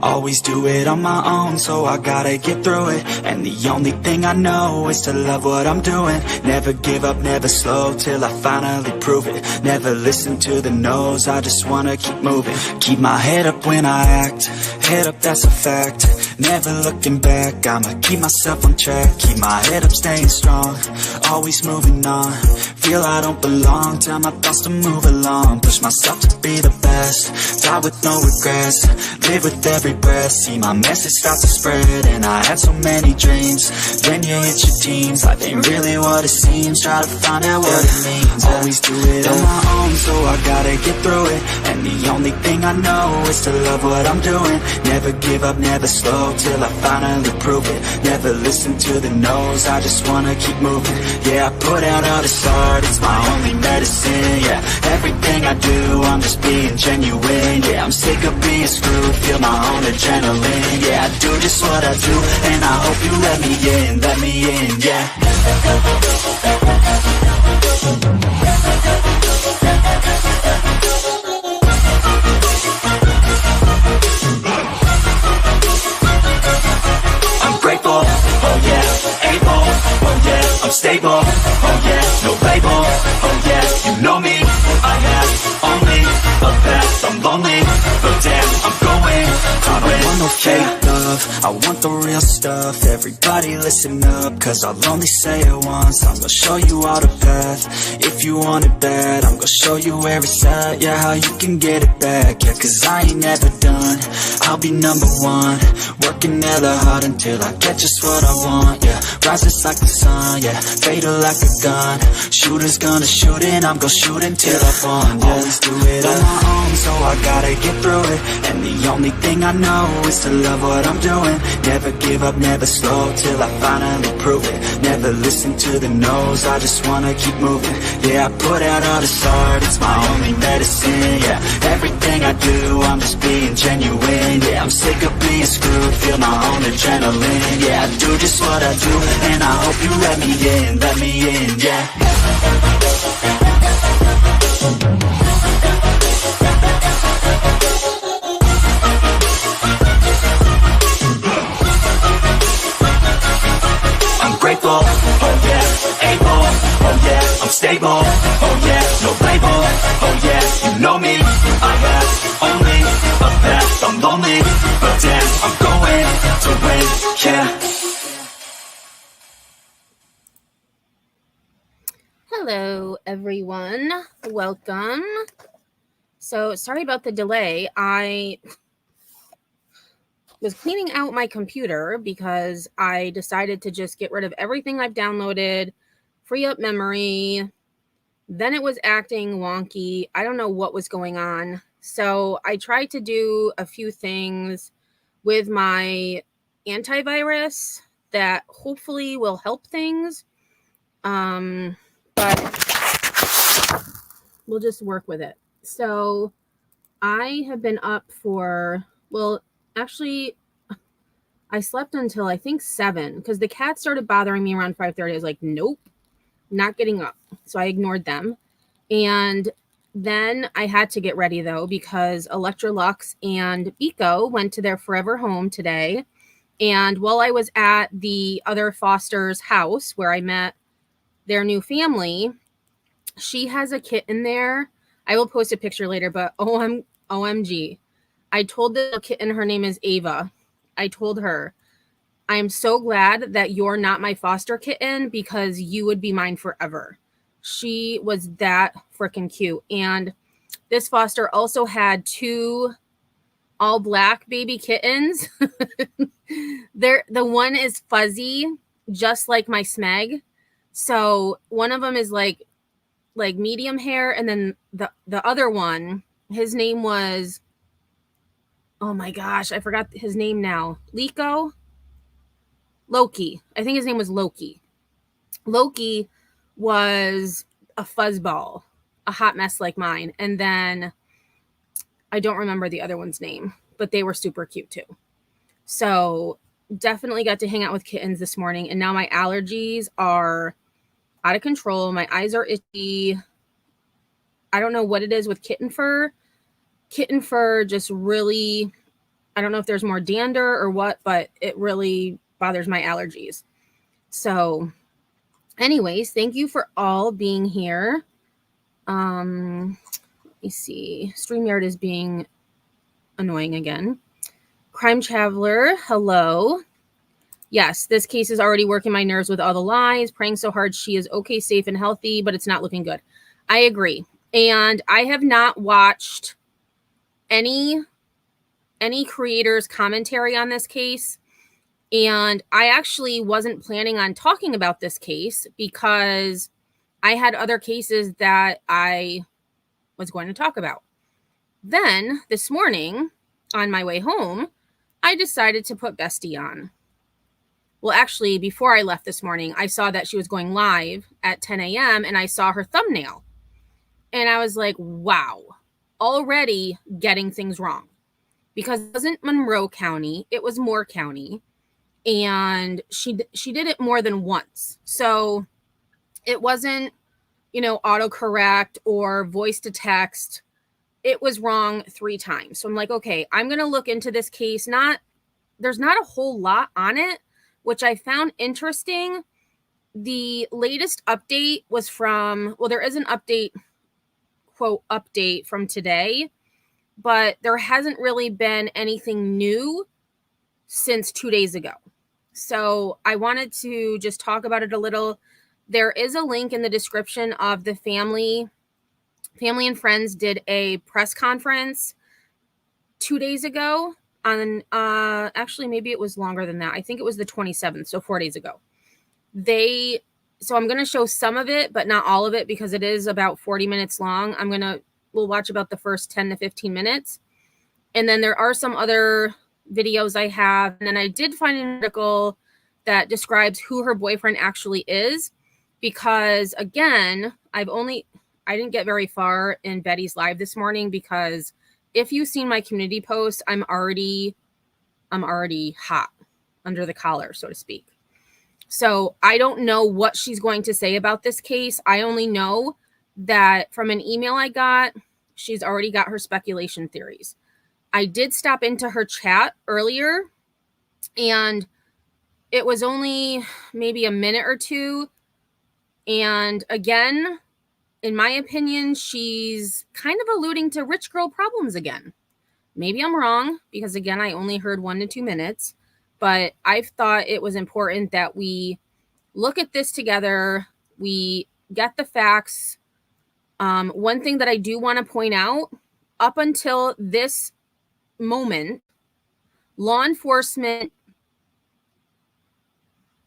Always do it on my own, so I gotta get through it. And the only thing I know is to love what I'm doing. Never give up, never slow, till I finally prove it. Never listen to the no's, I just wanna keep moving. Keep my head up when I act, head up, that's a fact. Never looking back, I'ma keep myself on track. Keep my head up, staying strong, always moving on. Feel I don't belong, tell my thoughts to move along. Push myself to be the best, die with no regrets. Live with every breath, see my message start to spread. And I had so many dreams, when you hit your teens, life ain't really what it seems. Try to find out what it means. Always do it on my own, so I gotta get through it. And the only thing I know is to love what I'm doing. Never give up, never slow, till I finally prove it. Never listen to the no's, I just wanna keep moving. Yeah, I put out all this art, it's my only medicine. Yeah, everything I do, I'm just being genuine. Yeah, I'm sick of being screwed, feel my own adrenaline. Yeah, I do just what I do, and I hope you let me in, yeah. I'm grateful, oh yeah, able, oh yeah, I'm stable, oh yeah, no label, oh yeah, you know me, I have only a path, I'm lonely, but damn, I'm going to win. I don't want no fake love, I want the real stuff. Everybody listen up, cause I'll only say it once. I'm gonna show you all the path, if you want it bad. I'm gonna show you where it's at, yeah, how you can get it back. Yeah, cause I ain't never done, I'll be number one. Working hella hard until I get just what I want, yeah. Rises like the sun, yeah, fatal like a gun. Shooter's gonna shoot and I'm gonna shoot until I won, yeah. Always do it on my own, so I gotta get through it. And the only thing I know is to love what I'm doing. Never give up, never slow, till I finally prove it. Never listen to the no's, I just wanna keep moving. Yeah, I put out all this art, it's my only medicine. Yeah, everything I do, I'm just being genuine. Yeah, I'm sick of being screwed, feel my own adrenaline. Yeah, I do just what I do, and I hope you let me in, yeah. Grateful, oh yeah, able, oh yeah, I'm stable, oh yeah, no label, oh yeah, you know me, I have only a path, I'm lonely, but damn, I'm going to win, yeah. Hello everyone, welcome. So sorry about the delay. I was cleaning out my computer because I decided to just get rid of everything I've downloaded, free up memory. Then it was acting wonky. I don't know what was going on. So I tried to do a few things with my antivirus that hopefully will help things. But we'll just work with it. So I have been up for, actually, I slept until I think 7 because the cats started bothering me around 5:30. I was like, nope, not getting up. So I ignored them. And then I had to get ready, though, because Electrolux and Biko went to their forever home today. And while I was at the other foster's house where I met their new family, she has a kitten there. I will post a picture later, but OMG. I told the kitten her name is Ava. I told her, I am so glad that you're not my foster kitten because you would be mine forever. She was that freaking cute. And this foster also had 2 all black baby kittens. The one is fuzzy, just like my Smeg. So one of them is like medium hair. And then the other one, his name was, oh my gosh, I forgot his name now. Loki. I think his name was Loki. Loki was a fuzzball, a hot mess like mine. And then I don't remember the other one's name, but they were super cute too. So definitely got to hang out with kittens this morning. And now my allergies are out of control. My eyes are itchy. I don't know what it is with kitten fur. Kitten fur just really, I don't know if there's more dander or what, but it really bothers my allergies. So anyways, thank you for all being here. Let me see. StreamYard is being annoying again. Crime Traveler, hello. Yes, this case is already working my nerves with all the lies, praying so hard she is okay, safe, and healthy, but it's not looking good. I agree. And I have not watched any creator's commentary on this case. And I actually wasn't planning on talking about this case because I had other cases that I was going to talk about. Then this morning on my way home, I decided to put Bestie on. Well, actually, before I left this morning, I saw that she was going live at 10 a.m. and I saw her thumbnail. And I was like, wow, already getting things wrong. Because it wasn't Monroe County, it was Moore County. And she did it more than once. So it wasn't, autocorrect or voice to text. It was wrong 3 times. So I'm like, okay, I'm going to look into this case. There's not a whole lot on it, which I found interesting. The latest update was there is an update, quote, update from today, but there hasn't really been anything new since 2 days ago. So I wanted to just talk about it a little. There is a link in the description of the family and friends did a press conference 2 days ago on, actually, maybe it was longer than that. I think it was the 27th, so 4 days ago. So I'm going to show some of it, but not all of it because it is about 40 minutes long. We'll watch about the first 10 to 15 minutes. And then there are some other videos I have. And then I did find an article that describes who her boyfriend actually is because, again, I didn't get very far in Betty's live this morning because if you've seen my community post, I'm already hot under the collar, so to speak. So I don't know what she's going to say about this case. I only know that from an email I got, she's already got her speculation theories. I did stop into her chat earlier, and it was only maybe a minute or two. And again, in my opinion, she's kind of alluding to rich girl problems again. Maybe I'm wrong because, again, I only heard 1 to 2 minutes, but I thought it was important that we look at this together. We get the facts. One thing that I do want to point out, up until this moment, law enforcement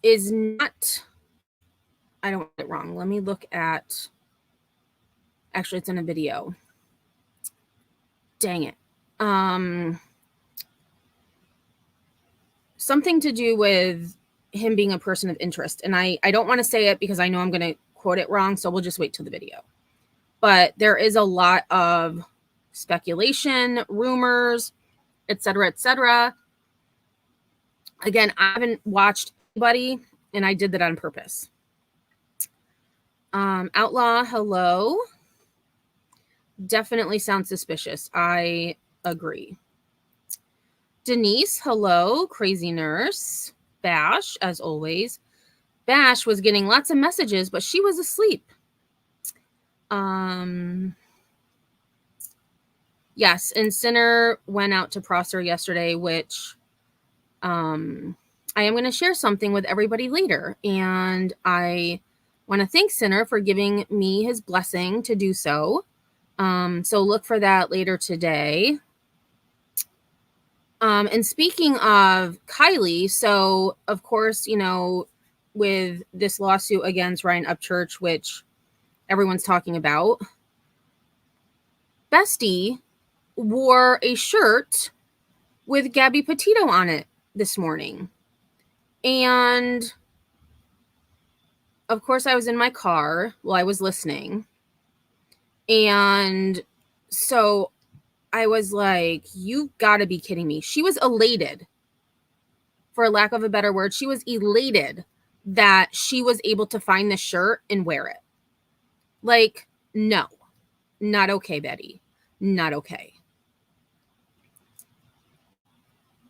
is not, I don't get it wrong. Let me look at, actually, it's in a video. Dang it. Something to do with him being a person of interest. And I don't want to say it because I know I'm going to quote it wrong. So we'll just wait till the video. But there is a lot of speculation, rumors, etc., etc. Again, I haven't watched anybody, and I did that on purpose. Outlaw, hello. Definitely sounds suspicious. I agree. Denise, hello. Crazy Nurse. Bash, as always. Bash was getting lots of messages, but she was asleep. Yes, and Sinner went out to Prosser yesterday, which I am going to share something with everybody later. And I want to thank Sinner for giving me his blessing to do so. So look for that later today. And speaking of Kylie, so of course, with this lawsuit against Ryan Upchurch, which everyone's talking about, Bestie wore a shirt with Gabby Petito on it this morning. And of course, I was in my car while I was listening. And so I was like, you've got to be kidding me. She was elated, for lack of a better word. She was elated that she was able to find the shirt and wear it. Like, no, not okay, Betty. Not okay.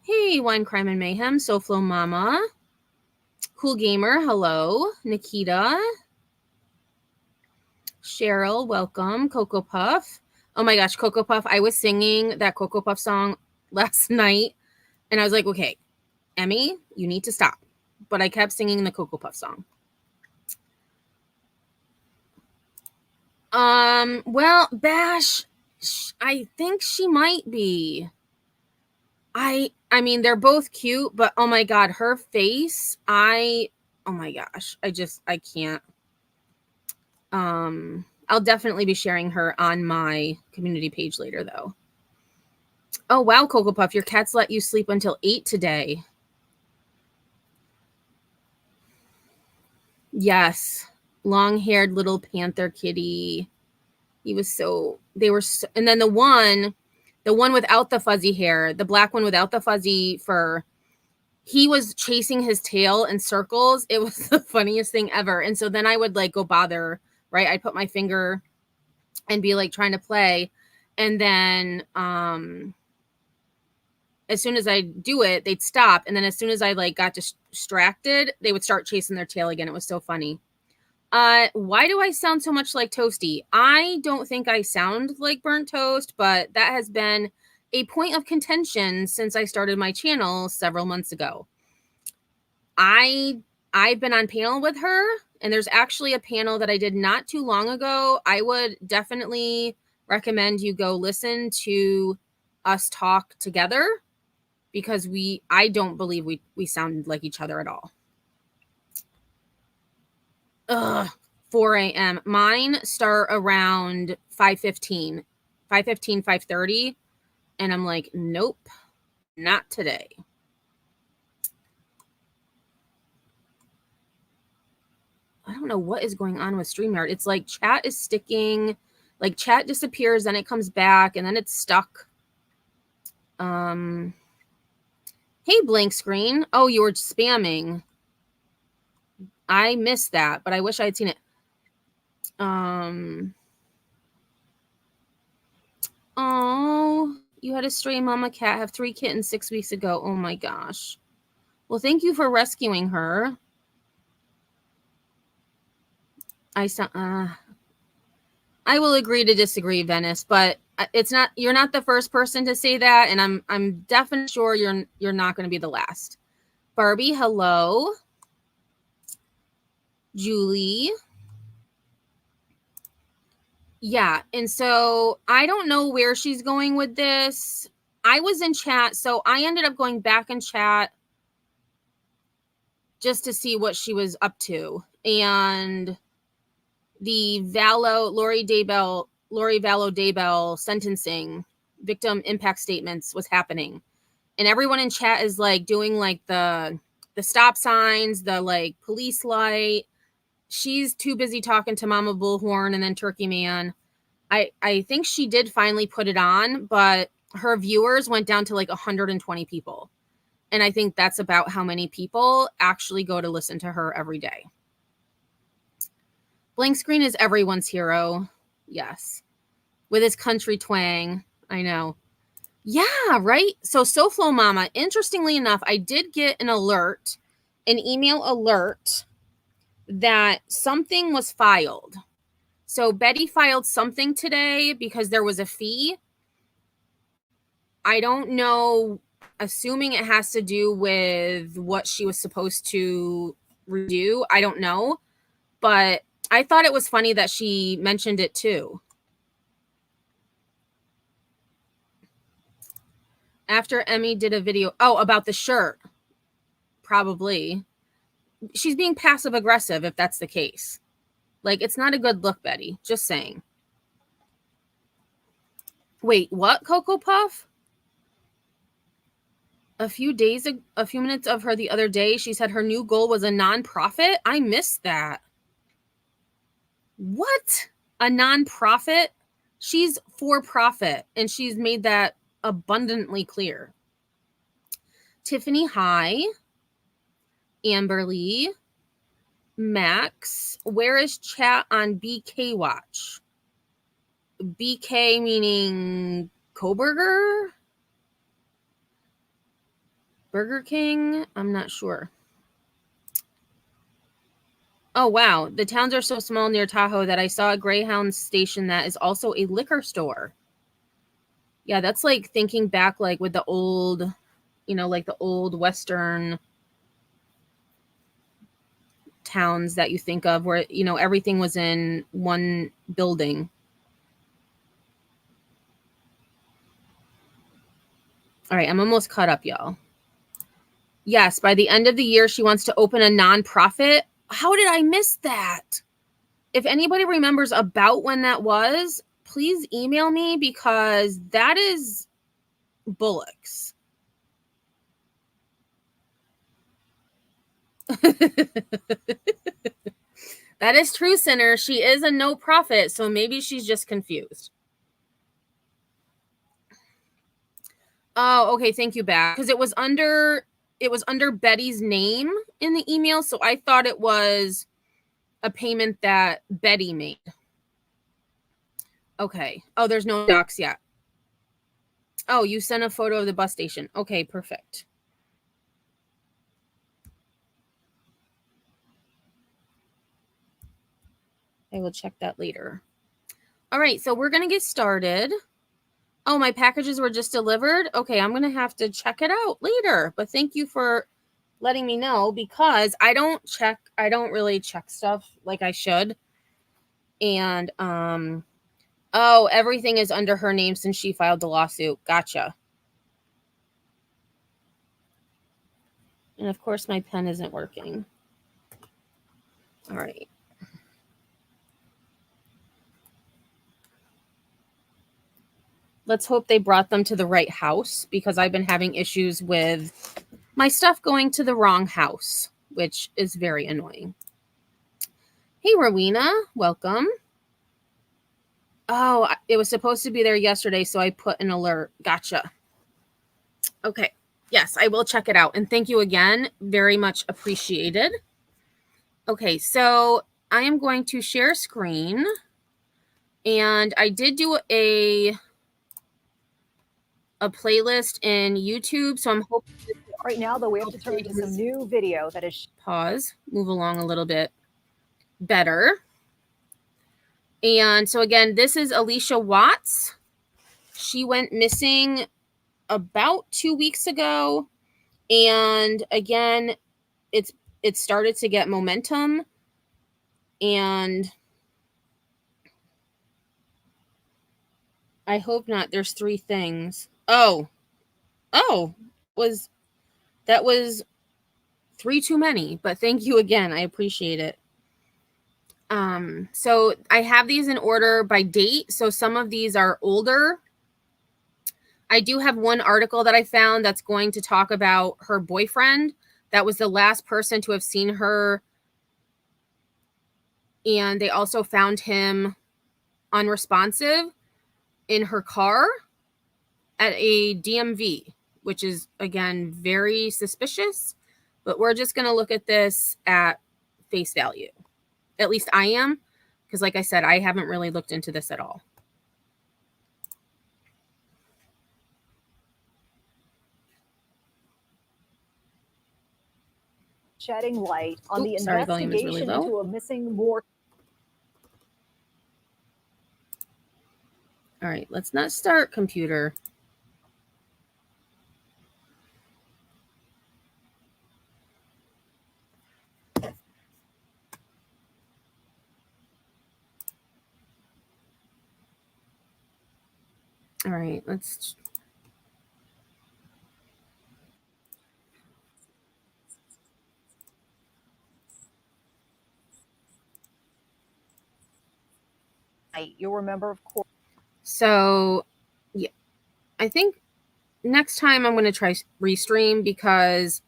Hey, Wine, Crime, and Mayhem, SoFlo Mama. Cool Gamer, hello. Nikita. Cheryl, welcome. Cocoa Puff. Oh my gosh, Cocoa Puff. I was singing that Cocoa Puff song last night, and I was like, okay, Emmy, you need to stop. But I kept singing the Cocoa Puff song. Well, Bash, I think she might be. I mean, they're both cute, but oh my God, her face, oh my gosh, I can't. I'll definitely be sharing her on my community page later, though. Oh, wow, Cocoa Puff, your cats let you sleep until 8 today. Yes, long-haired little panther kitty. He was and then the one without the fuzzy hair, the black one without the fuzzy fur, he was chasing his tail in circles. It was the funniest thing ever. And so then I would like go bother, right? I'd put my finger and be like trying to play. And then as soon as I do it, they'd stop. And then as soon as I like got distracted, they would start chasing their tail again. It was so funny. Why do I sound so much like Toasty? I don't think I sound like burnt toast, but that has been a point of contention since I started my channel several months ago. I've been on panel with her, and there's actually a panel that I did not too long ago. I would definitely recommend you go listen to us talk together, because I don't believe we sound like each other at all. 4 a.m. Mine start around 5:15, 5:30. And I'm like, nope, not today. I don't know what is going on with StreamYard. It's like chat is sticking, like chat disappears, then it comes back, and then it's stuck. Hey, blank screen. Oh, you were spamming. I missed that, but I wish I had seen it. Oh, you had a stray mama cat have 3 kittens 6 weeks ago. Oh my gosh. Well, thank you for rescuing her. I will agree to disagree, Venice, but you're not the first person to say that, and I'm definitely sure you're not going to be the last. Barbie, hello. Julie. Yeah, and so I don't know where she's going with this. I was in chat, so I ended up going back in chat just to see what she was up to. And the Lori Vallow Daybell sentencing victim impact statements was happening. And everyone in chat is like doing like the stop signs, the like police light. She's too busy talking to Mama Bullhorn and then Turkey Man. I think she did finally put it on, but her viewers went down to like 120 people. And I think that's about how many people actually go to listen to her every day. Blank Screen is everyone's hero. Yes. With his country twang. I know. Yeah, right? So SoFlo Mama, interestingly enough, I did get an email alert that something was filed. So Betty filed something today because there was a fee. I don't know, assuming it has to do with what she was supposed to redo. I don't know, but I thought it was funny that she mentioned it too. After Emmy did a video, about the shirt. Probably. She's being passive aggressive if that's the case. Like, it's not a good look, Betty. Just saying. Wait, what, Cocoa Puff? A few minutes of her the other day, she said her new goal was a nonprofit. I missed that. What? A nonprofit? She's for profit, and she's made that abundantly clear. Tiffany, hi. Amberly. Max, where is chat on BK Watch? BK meaning Koburger? Burger King? I'm not sure. Oh, wow. The towns are so small near Tahoe that I saw a Greyhound station that is also a liquor store. Yeah, that's like thinking back, like with the old, like the old Western towns that you think of where, everything was in one building. All right, I'm almost caught up, y'all. Yes, by the end of the year, she wants to open a nonprofit. How did I miss that? If anybody remembers about when that was, please email me because that is bullocks. That is true, Sinner. She is a no profit, so maybe she's just confused. Oh, okay. Thank you, back. Because it was under Betty's name in the email, so I thought it was a payment that Betty made. Okay. Oh, there's no docs yet. Oh, you sent a photo of the bus station. Okay, perfect. I will check that later. All right, so we're going to get started. Oh, my packages were just delivered? Okay, I'm going to have to check it out later. But thank you for letting me know because I don't really check stuff like I should. And, oh, everything is under her name since she filed the lawsuit. Gotcha. And of course, my pen isn't working. All right. Let's hope they brought them to the right house because I've been having issues with my stuff going to the wrong house, which is very annoying. Hey, Rowena, welcome. Oh, it was supposed to be there yesterday, so I put an alert. Gotcha. Okay. Yes, I will check it out. And thank you again. Very much appreciated. Okay, so I am going to share screen. And I did do a playlist in YouTube, so I'm hoping right now, though, we have to turn to some new video that is move along a little bit better. And so again, this is Allisha Watts. She went missing about 2 weeks ago, and again, it started to get momentum, and I hope not. There's 3 things. Oh, that was 3 too many, but thank you again. I appreciate it. So I have these in order by date. So some of these are older. I do have one article that I found that's going to talk about her boyfriend. That was the last person to have seen her. And they also found him unresponsive in her car at a DMV, which is, again, very suspicious. But we're just going to look at this at face value. At least I am, because like I said, I haven't really looked into this at all. shedding light on the investigation into a missing war. All right, let's not start, computer. All right, let's. You'll remember, of course. So, yeah, I think next time I'm going to try Restream because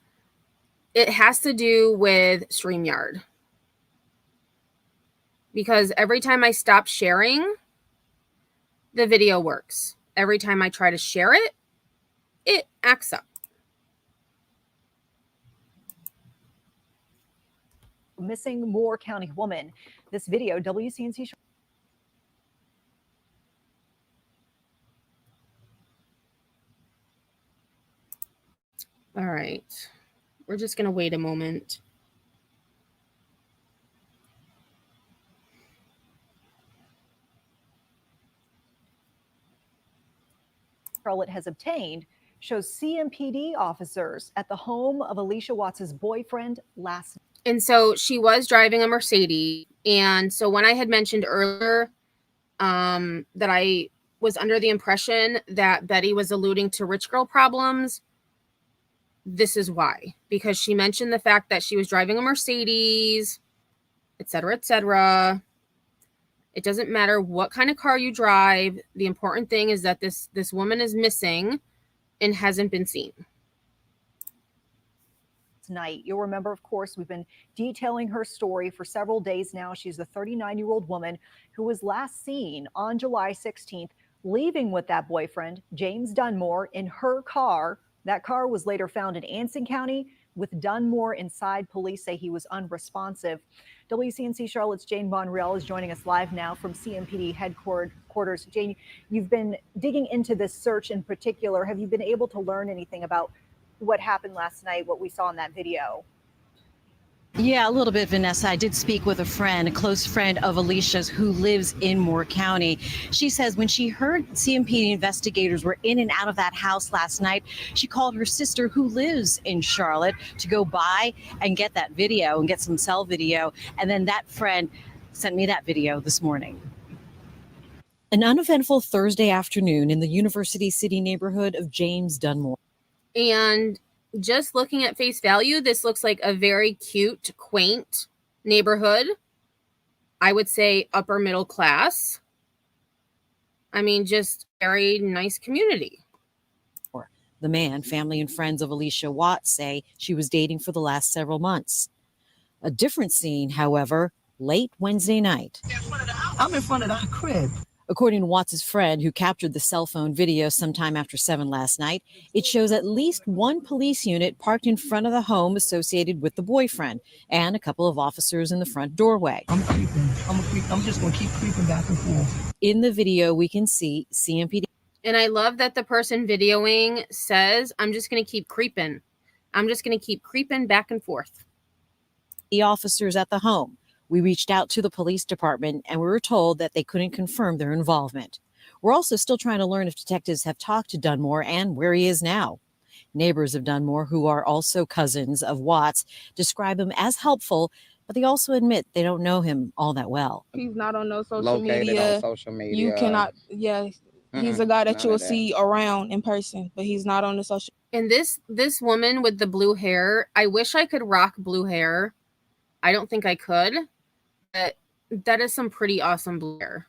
it has to do with StreamYard. Because every time I stop sharing, the video works. Every time I try to share it, it acts up. missing Moore County woman. This video, WCNC. All right. We're just going to wait a moment. Charlotte has obtained shows CMPD officers at the home of Allisha Watts' boyfriend last night. And so she was driving a Mercedes. And so when I had mentioned earlier that I was under the impression that Betty was alluding to rich girl problems, this is why. Because she mentioned the fact that she was driving a Mercedes, et cetera, et cetera. It doesn't matter what kind of car you drive. The important thing is that this woman is missing and hasn't been seen. Tonight, you'll remember, of course, we've been detailing her story for several days now. She's a 39-year-old woman who was last seen on July 16th leaving with that boyfriend, James Dunmore, in her car. That car was later found in Anson County with Dunmore inside. Police say he was unresponsive. WCNC Charlotte's Jane Monreal is joining us live now from CMPD headquarters. Jane, you've been digging into this search in particular. Have you been able to learn anything about what happened last night, what we saw in that video? Yeah, a little bit, Vanessa. I did speak with a friend, a close friend of Allisha's who lives in Moore County. She says when she heard CMPD investigators were in and out of that house last night, she called her sister who lives in Charlotte to go by and get that video and get some cell video. And then that friend sent me that video this morning. An uneventful Thursday afternoon in the University City neighborhood of James Dunmore. And just looking at face value, this looks like a very cute, quaint neighborhood. I would say upper middle class. I mean, just very nice community. The man, family and friends of Allisha Watts say she was dating for the last several months. A different scene, however, late Wednesday night. I'm in front of the crib. According to Watts' friend, who captured the cell phone video sometime after 7 last night, it shows at least one police unit parked in front of the home associated with the boyfriend and a couple of officers in the front doorway. I'm creeping. I'm just going to keep creeping back and forth. In the video, we can see CMPD. And I love that the person videoing says, I'm just going to keep creeping. I'm just going to keep creeping back and forth. The officers at the home. We reached out to the police department and we were told that they couldn't confirm their involvement. We're also still trying to learn if detectives have talked to Dunmore and where he is now. Neighbors of Dunmore, who are also cousins of Watts, describe him as helpful, but they also admit they don't know him all that well. He's not on no social media. You cannot, he's a guy that you will see around in person, but he's not on the social. And this woman with the blue hair, I wish I could rock blue hair. I don't think I could. But that is some pretty awesome blue hair.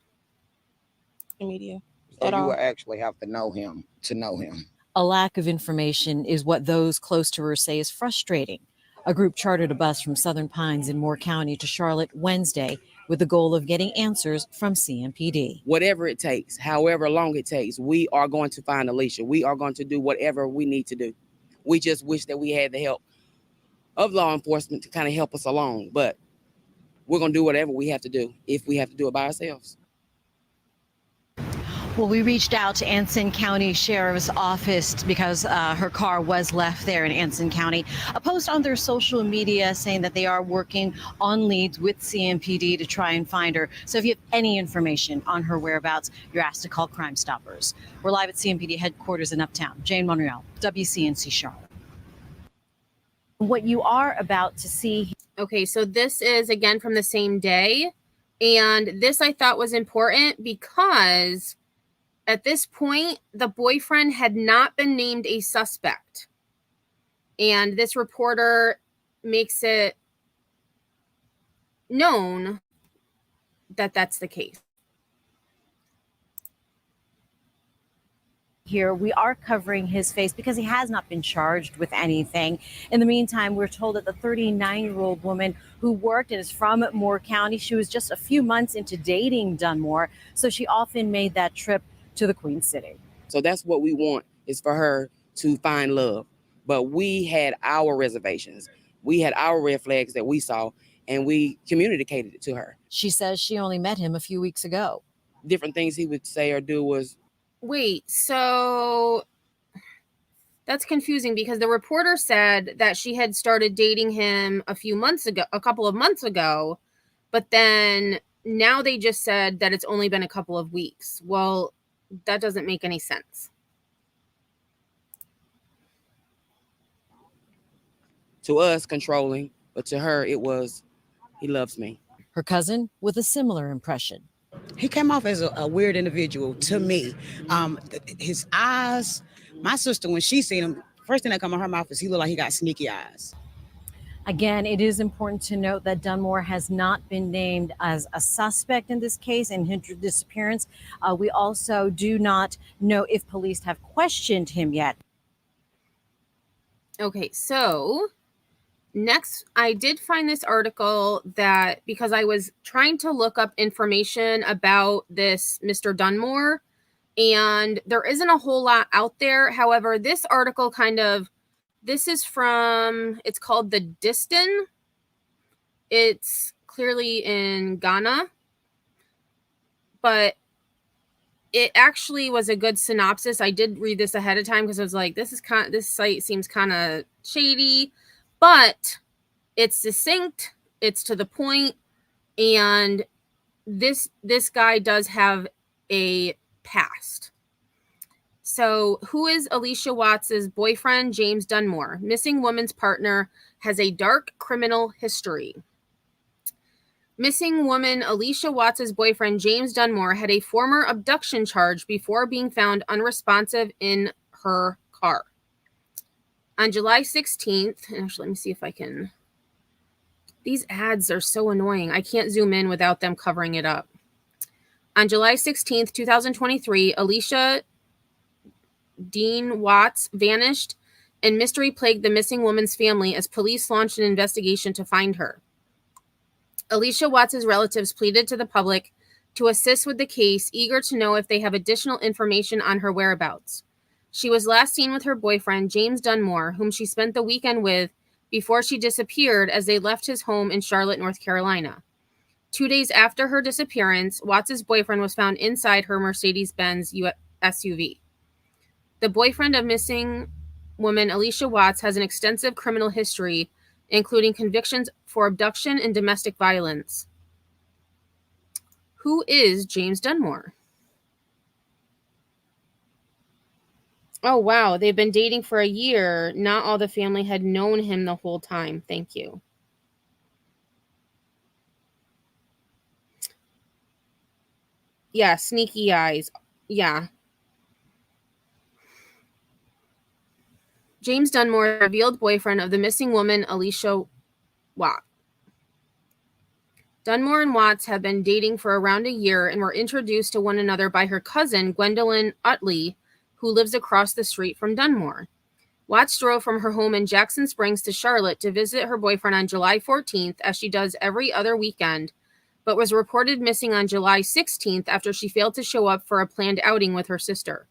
Media. So you will actually have to know him to know him. A lack of information is what those close to her say is frustrating. A group chartered a bus from Southern Pines in Moore County to Charlotte Wednesday with the goal of getting answers from CMPD. Whatever it takes, however long it takes, we are going to find Allisha. We are going to do whatever we need to do. We just wish that we had the help of law enforcement to kind of help us along, but we're going to do whatever we have to do if we have to do it by ourselves. Well, we reached out to Anson County Sheriff's Office because her car was left there in Anson County. A post on their social media saying that they are working on leads with CMPD to try and find her. So if you have any information on her whereabouts, you're asked to call Crime Stoppers. We're live at CMPD headquarters in Uptown. Jane Monreal, WCNC Charlotte. What you are about to see. Okay, so this is again from the same day. And this I thought was important because at this point, the boyfriend had not been named a suspect. And this reporter makes it known that that's the case. Here, we are covering his face because he has not been charged with anything. In the meantime, we're told that the 39-year-old woman who worked and is from Moore County, she was just a few months into dating Dunmore, so she often made that trip to the Queen City. So that's what we want, is for her to find love. But we had our reservations. We had our red flags that we saw, and we communicated it to her. She says she only met him a few weeks ago. Different things he would say or do was... Wait, so that's confusing because the reporter said that she had started dating him a couple of months ago, but then now they just said that it's only been a couple of weeks. Well, that doesn't make any sense. To us, controlling, but to her, it was, he loves me. Her cousin with a similar impression. He came off as a weird individual to me. His eyes, my sister, when she seen him, first thing that come out her mouth is he looked like he got sneaky eyes. Again, it is important to note that Dunmore has not been named as a suspect in this case and his disappearance. We also do not know if police have questioned him yet. Okay, so next, I did find this article that because I was trying to look up information about this Mr. Dunmore, and there isn't a whole lot out there. However, this article this is from, it's called The Distin. It's clearly in Ghana, but it actually was a good synopsis. I did read this ahead of time because I was like, this site seems kind of shady, but it's succinct, it's to the point, and this guy does have a past. So, who is Allisha Watts' boyfriend, James Dunmore? Missing woman's partner has a dark criminal history. Missing woman Allisha Watts' boyfriend, James Dunmore, had a former abduction charge before being found unresponsive in her car. On July 16th, actually, let me see if I can. These ads are so annoying. I can't zoom in without them covering it up. On July 16th, 2023, Allisha Dean Watts vanished, and mystery plagued the missing woman's family as police launched an investigation to find her. Allisha Watts' relatives pleaded to the public to assist with the case, eager to know if they have additional information on her whereabouts. She was last seen with her boyfriend, James Dunmore, whom she spent the weekend with before she disappeared as they left his home in Charlotte, North Carolina. 2 days after her disappearance, Watts' boyfriend was found inside her Mercedes-Benz SUV. The boyfriend of missing woman Allisha Watts has an extensive criminal history, including convictions for abduction and domestic violence. Who is James Dunmore? Oh, wow. They've been dating for a year. Not all the family had known him the whole time. Thank you. Yeah, sneaky eyes. Yeah. James Dunmore, revealed boyfriend of the missing woman, Allisha Watts. Dunmore and Watts have been dating for around a year and were introduced to one another by her cousin, Gwendolyn Utley, who lives across the street from Dunmore. Watts drove from her home in Jackson Springs to Charlotte to visit her boyfriend on July 14th, as she does every other weekend, but was reported missing on July 16th after she failed to show up for a planned outing with her sister.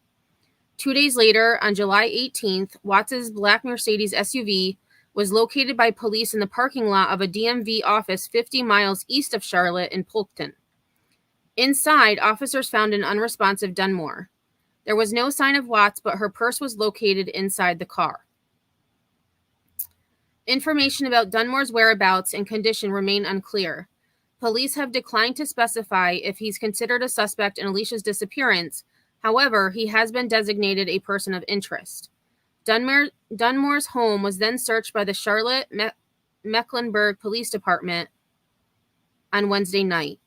2 days later, on July 18th, Watts' black Mercedes SUV was located by police in the parking lot of a DMV office 50 miles east of Charlotte in Polkton. Inside, officers found an unresponsive Dunmore. There was no sign of Watts, but her purse was located inside the car. Information about Dunmore's whereabouts and condition remain unclear. Police have declined to specify if he's considered a suspect in Allisha's disappearance. However, he has been designated a person of interest. Dunmore's home was then searched by the Charlotte Mecklenburg Police Department on Wednesday night.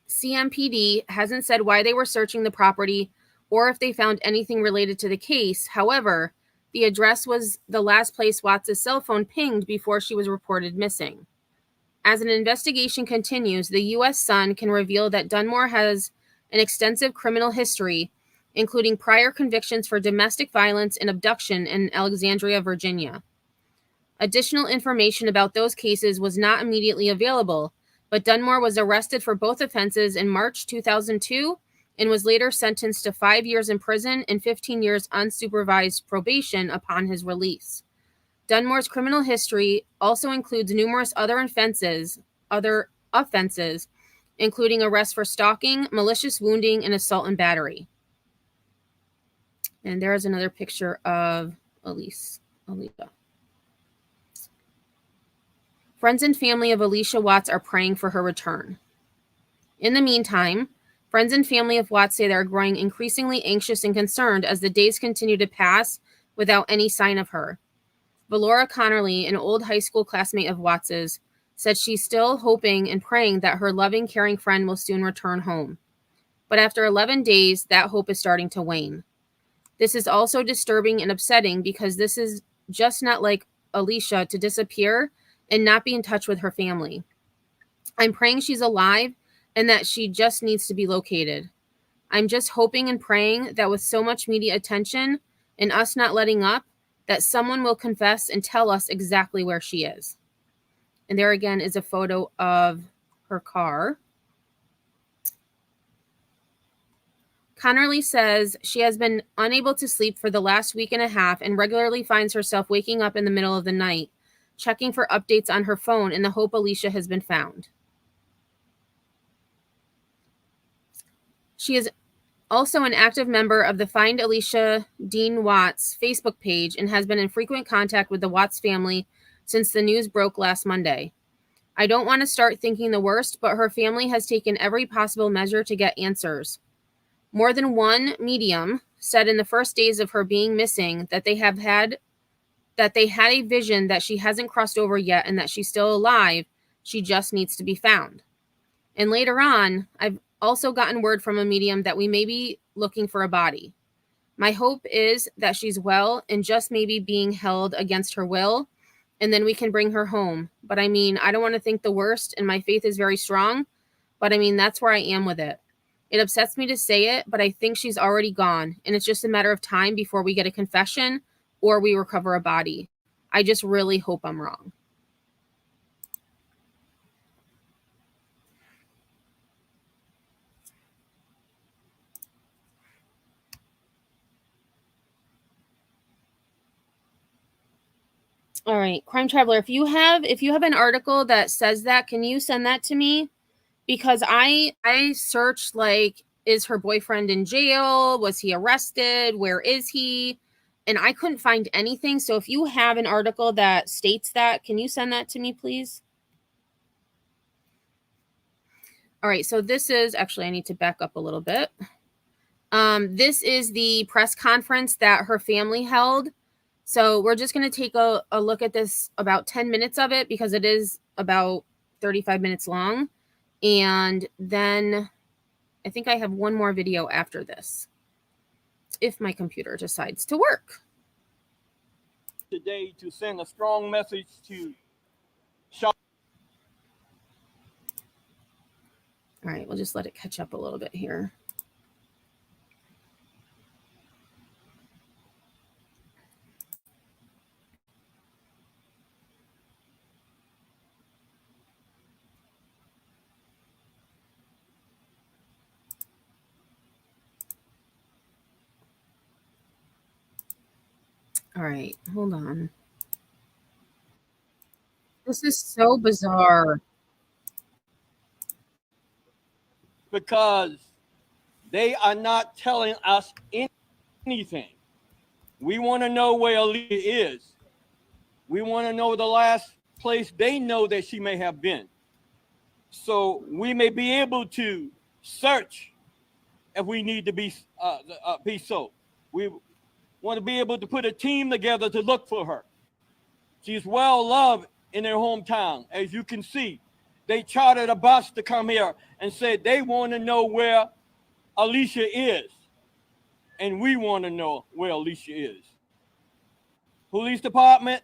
CMPD hasn't said why they were searching the property or if they found anything related to the case. However, the address was the last place Watts' cell phone pinged before she was reported missing. As an investigation continues, the U.S. Sun can reveal that Dunmore has an extensive criminal history, including prior convictions for domestic violence and abduction in Alexandria, Virginia. Additional information about those cases was not immediately available, but Dunmore was arrested for both offenses in March 2002 and was later sentenced to 5 years in prison and 15 years unsupervised probation upon his release. Dunmore's criminal history also includes numerous other offenses, including arrest for stalking, malicious wounding, and assault and battery. And there's another picture of Allisha. Friends and family of Allisha Watts are praying for her return. In the meantime, friends and family of Watts say they are growing increasingly anxious and concerned as the days continue to pass without any sign of her. Valora Connerly, an old high school classmate of Watts's, said she's still hoping and praying that her loving, caring friend will soon return home. But after 11 days, that hope is starting to wane. This is also disturbing and upsetting because this is just not like Allisha to disappear and not be in touch with her family. I'm praying she's alive and that she just needs to be located. I'm just hoping and praying that with so much media attention and us not letting up, that someone will confess and tell us exactly where she is. And there again is a photo of her car. Connerly says she has been unable to sleep for the last week and a half and regularly finds herself waking up in the middle of the night, checking for updates on her phone in the hope Allisha has been found. She is also an active member of the Find Allisha Dean Watts Facebook page and has been in frequent contact with the Watts family since the news broke last Monday. I don't want to start thinking the worst, but her family has taken every possible measure to get answers. More than one medium said in the first days of her being missing that they had a vision that she hasn't crossed over yet and that she's still alive. She just needs to be found. And later on, I've also gotten word from a medium that we may be looking for a body. My hope is that she's well and just maybe being held against her will, and then we can bring her home. But I mean, I don't want to think the worst, and my faith is very strong, but I mean, that's where I am with it. It upsets me to say it, but I think she's already gone, and it's just a matter of time before we get a confession or we recover a body. I just really hope I'm wrong. All right, Crime Traveler, if you have an article that says that, can you send that to me? Because I searched, like, is her boyfriend in jail? Was he arrested? Where is he? And I couldn't find anything. So if you have an article that states that, can you send that to me, please? All right, so this is, actually, I need to back up a little bit. This is the press conference that her family held. So we're just going to take a look at this, about 10 minutes of it, because it is about 35 minutes long. And then I think I have one more video after this, if my computer decides to work. Today to send a strong message to All right, we'll just let it catch up a little bit here. All right, hold on. This is so bizarre. Because they are not telling us anything. We want to know where Allisha is. We want to know the last place they know that she may have been. So we may be able to search if we need to be so. We want to be able to put a team together to look for her. She's well loved in her hometown. As you can see, they chartered a bus to come here and said they want to know where Allisha is. And we want to know where Allisha is. Police department,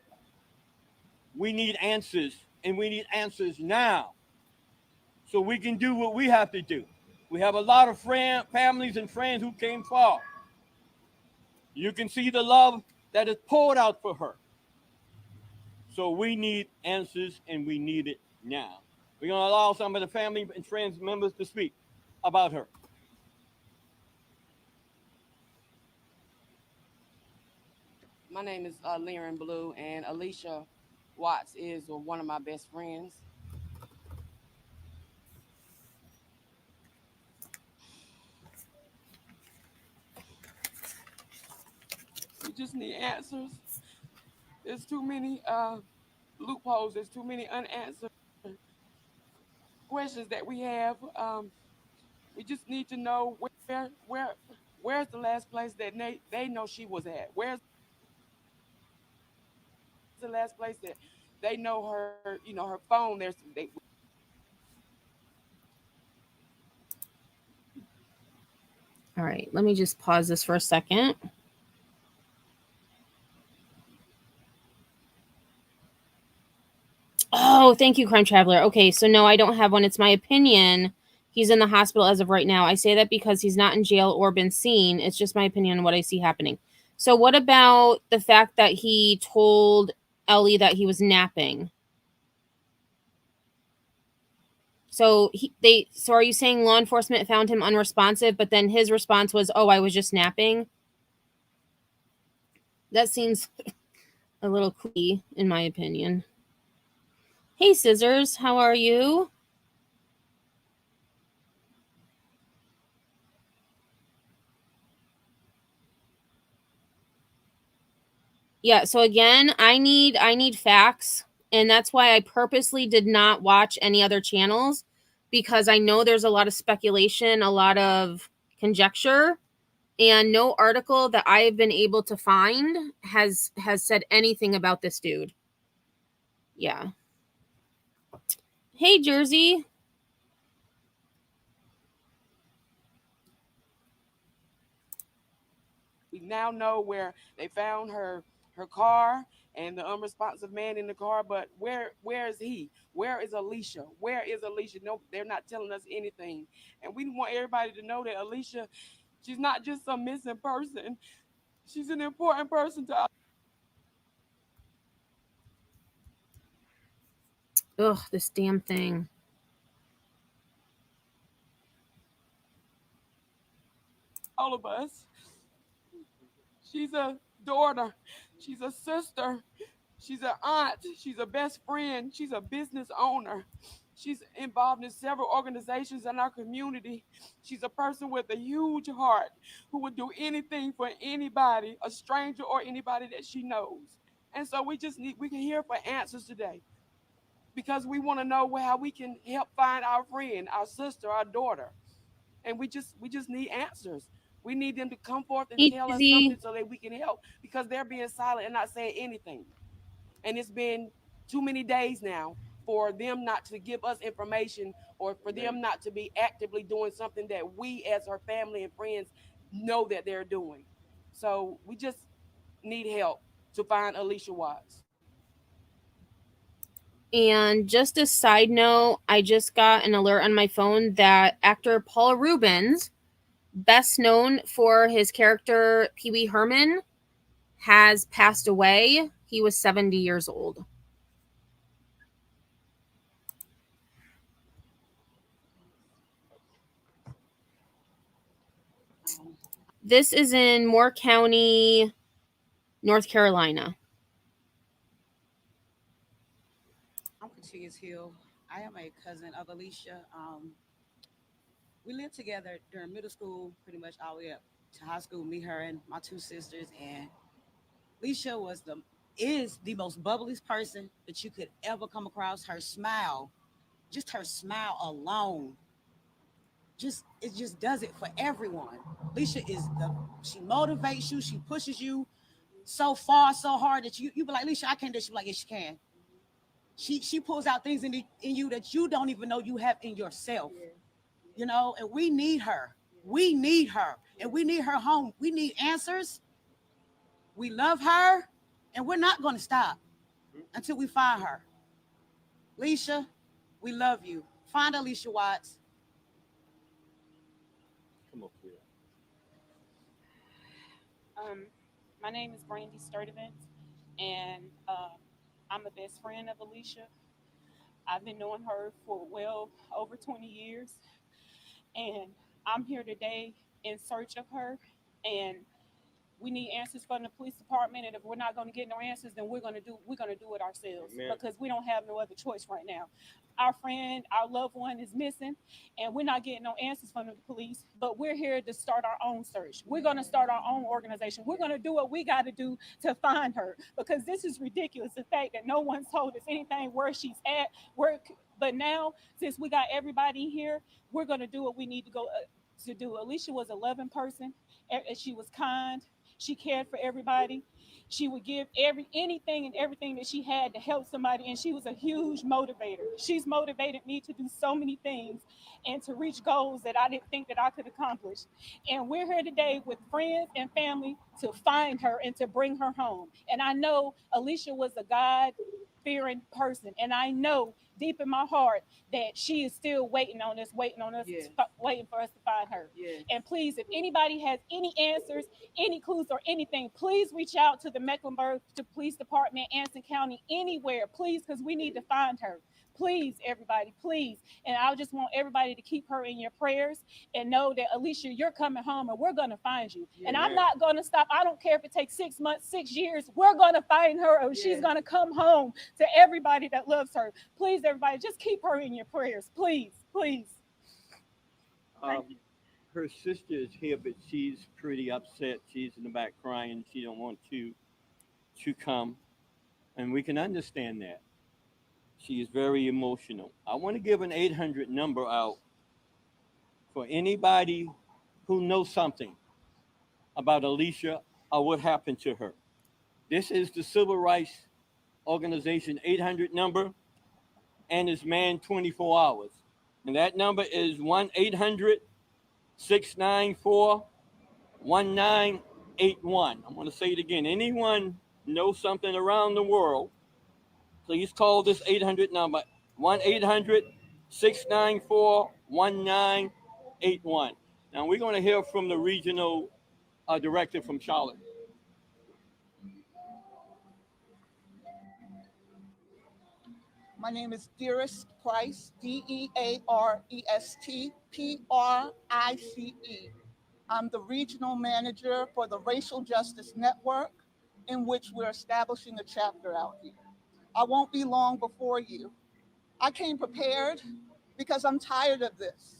we need answers, and we need answers now so we can do what we have to do. We have a lot of families and friends who came far. You can see the love that is poured out for her. So we need answers, and we need it now. We're going to allow some of the family and friends members to speak about her. My name is Lyran Blue, and Allisha Watts is one of my best friends. We just need answers. There's too many loopholes. There's too many unanswered questions that we have. We just need to know where's the last place that they know she was at. Where's the last place that they know her? Her phone. All right, let me just pause this for a second. Oh, thank you, Crime Traveler. Okay, so no, I don't have one. It's my opinion. He's in the hospital as of right now. I say that because he's not in jail or been seen. It's just my opinion on what I see happening. So what about the fact that he told Ellie that he was napping? So so are you saying law enforcement found him unresponsive, but then his response was, "Oh, I was just napping"? That seems a little kooky, in my opinion. Hey, Scissors, how are you? Yeah, so again, I need facts, and that's why I purposely did not watch any other channels, because I know there's a lot of speculation, a lot of conjecture, and no article that I have been able to find has said anything about this dude. Yeah. Hey, Jersey. We now know where they found her car and the unresponsive man in the car. But where is he? Where is Allisha? Where is Allisha? No, they're not telling us anything. And we want everybody to know that Allisha, she's not just some missing person. She's an important person to us. Ugh, this damn thing. All of us. She's a daughter. She's a sister. She's an aunt. She's a best friend. She's a business owner. She's involved in several organizations in our community. She's a person with a huge heart who would do anything for anybody, a stranger or anybody that she knows. And so we can hear for answers today, because we want to know how we can help find our friend, our sister, our daughter. And we just need answers. We need them to come forth and tell us something so that we can help, because they're being silent and not saying anything. And it's been too many days now for them not to give us information, or for them not to be actively doing something that we as her family and friends know that they're doing. So we just need help to find Allisha Watts. And just a side note, I just got an alert on my phone that actor Paul Reubens, best known for his character Pee Wee Herman, has passed away. He was 70 years old. This is in Moore County, North Carolina. I'm Katias Hill. I am a cousin of Allisha. We lived together during middle school, pretty much all the way up to high school. Me, her, and my two sisters. And Allisha is the most bubbliest person that you could ever come across. Her smile, just her smile alone, it just does it for everyone. Allisha she motivates you, she pushes you so far, so hard that you be like, Allisha, I can't do it. She be like, yes, you can. She pulls out things in you that you don't even know you have in yourself. And we need her. We need her. And we need her home. We need answers. We love her. And we're not going to stop until we find her. Allisha, we love you. Find Allisha Watts. Come up here. My name is Brandy Sturdivant, and I'm a best friend of Allisha. I've been knowing her for well over 20 years, and I'm here today in search of her. And We need answers from the police department, and if we're not going to get no answers, then we're going to do it ourselves. Amen. Because we don't have no other choice right now. Our friend, our loved one is missing, and we're not getting no answers from the police, but we're here to start our own search. We're going to start our own organization. We're going to do what we got to do to find her, because this is ridiculous, the fact that no one's told us anything where she's at. But now, since we got everybody here, we're going to do what we need to go to do. Allisha was a loving person. She was kind. She cared for everybody. She would give anything and everything that she had to help somebody, and she was a huge motivator. She's motivated me to do so many things and to reach goals that I didn't think that I could accomplish. And we're here today with friends and family to find her and to bring her home. And I know Allisha was a God-fearing person, and I know deep in my heart that she is still waiting on us, waiting for us to find her. Yes. And please, if anybody has any answers, any clues or anything, please reach out to the Mecklenburg Police Department, Anson County, anywhere, please, because we need to find her. Please, everybody, please. And I just want everybody to keep her in your prayers and know that, Allisha, you're coming home and we're going to find you. Yeah. And I'm not going to stop. I don't care if it takes 6 months, 6 years. We're going to find her, or she's going to come home to everybody that loves her. Please, everybody, just keep her in your prayers. Please, please. Her sister is here, but she's pretty upset. She's in the back crying. She don't want to come. And we can understand that. She is very emotional. I want to give an 800 number out for anybody who knows something about Allisha or what happened to her. This is the Civil Rights Organization 800 number, and it's manned 24 hours. And that number is 1-800-694-1981. I'm going to say it again. Anyone knows something around the world, please call this 800 number, 1-800-694-1981. Now we're going to hear from the regional director from Charlotte. My name is Dearest Price, DearestPrice. I'm the regional manager for the Racial Justice Network, in which we're establishing a chapter out here. I won't be long before you. I came prepared because I'm tired of this.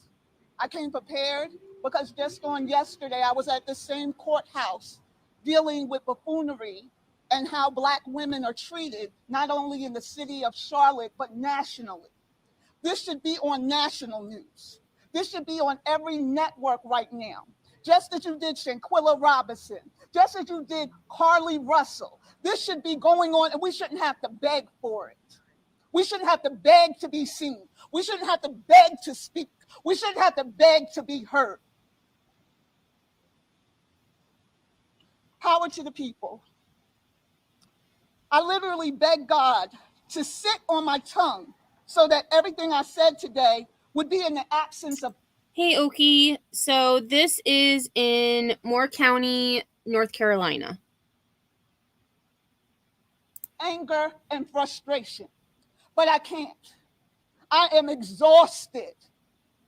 I came prepared because just on yesterday, I was at the same courthouse dealing with buffoonery and how Black women are treated, not only in the city of Charlotte, but nationally. This should be on national news. This should be on every network right now. Just as you did Shanquilla Robinson, just as you did Carly Russell. This should be going on, and we shouldn't have to beg for it. We shouldn't have to beg to be seen. We shouldn't have to beg to speak. We shouldn't have to beg to be heard. Power to the people. I literally beg God to sit on my tongue so that everything I said today would be in the absence of. Hey, Oki. So this is in Moore County, North Carolina. Anger and frustration, but I can't. I am exhausted.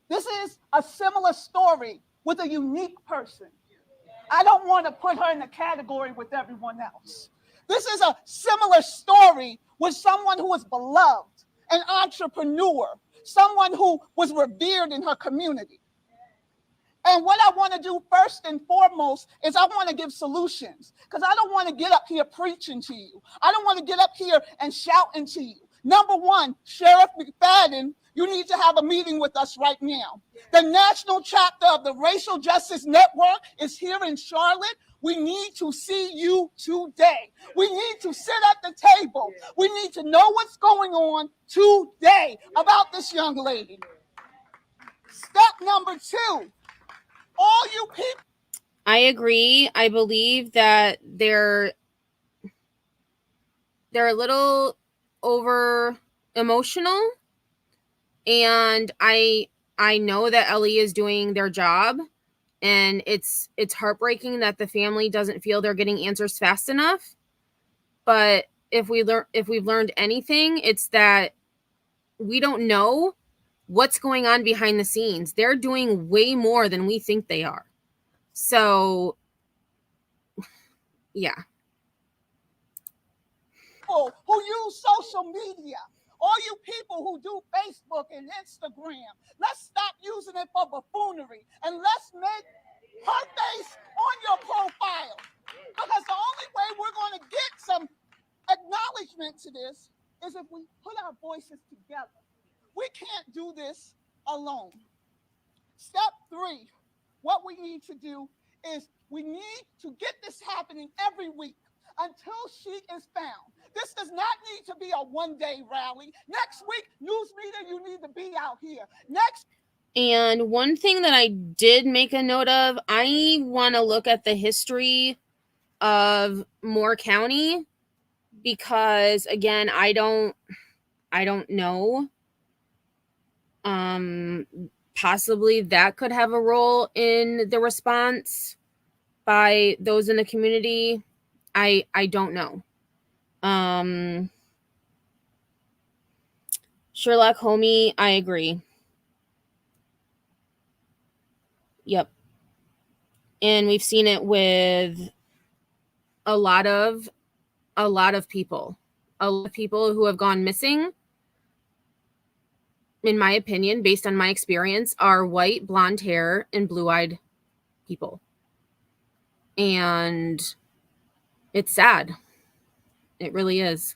This is a similar story with a unique person. I don't want to put her in the category with everyone else. This is a similar story with someone who was beloved, an entrepreneur, someone who was revered in her community. And what I want to do first and foremost is I want to give solutions, because I don't want to get up here preaching to you. I don't want to get up here and shouting to you. Number one, Sheriff McFadden, you need to have a meeting with us right now. The national chapter of the Racial Justice Network is here in Charlotte. We need to see you today. We need to sit at the table. We need to know what's going on today about this young lady. Step number two, all you people. I agree. I believe that they're a little over emotional, and I know that Ellie is doing their job, and it's heartbreaking that the family doesn't feel they're getting answers fast enough. But if we've learned anything, it's that we don't know what's going on behind the scenes. They're doing way more than we think they are. So Yeah. People who use social media, all you people who do Facebook and Instagram, let's stop using it for buffoonery and let's make her face on your profile. Because the only way we're going to get some acknowledgement to this is if we put our voices together. We can't do this alone. Step 3, what we need to do is we need to get this happening every week until she is found. This does not need to be a one-day rally. Next week, news media, you need to be out here. And one thing that I did make a note of, I want to look at the history of Moore County because, again, I don't know. Possibly that could have a role in the response by those in the community. I don't know. Sherlock Homie, I agree. Yep. And we've seen it with a lot of people. A lot of people who have gone missing, in my opinion, based on my experience, are white, blonde hair, and blue-eyed people. And it's sad. It really is.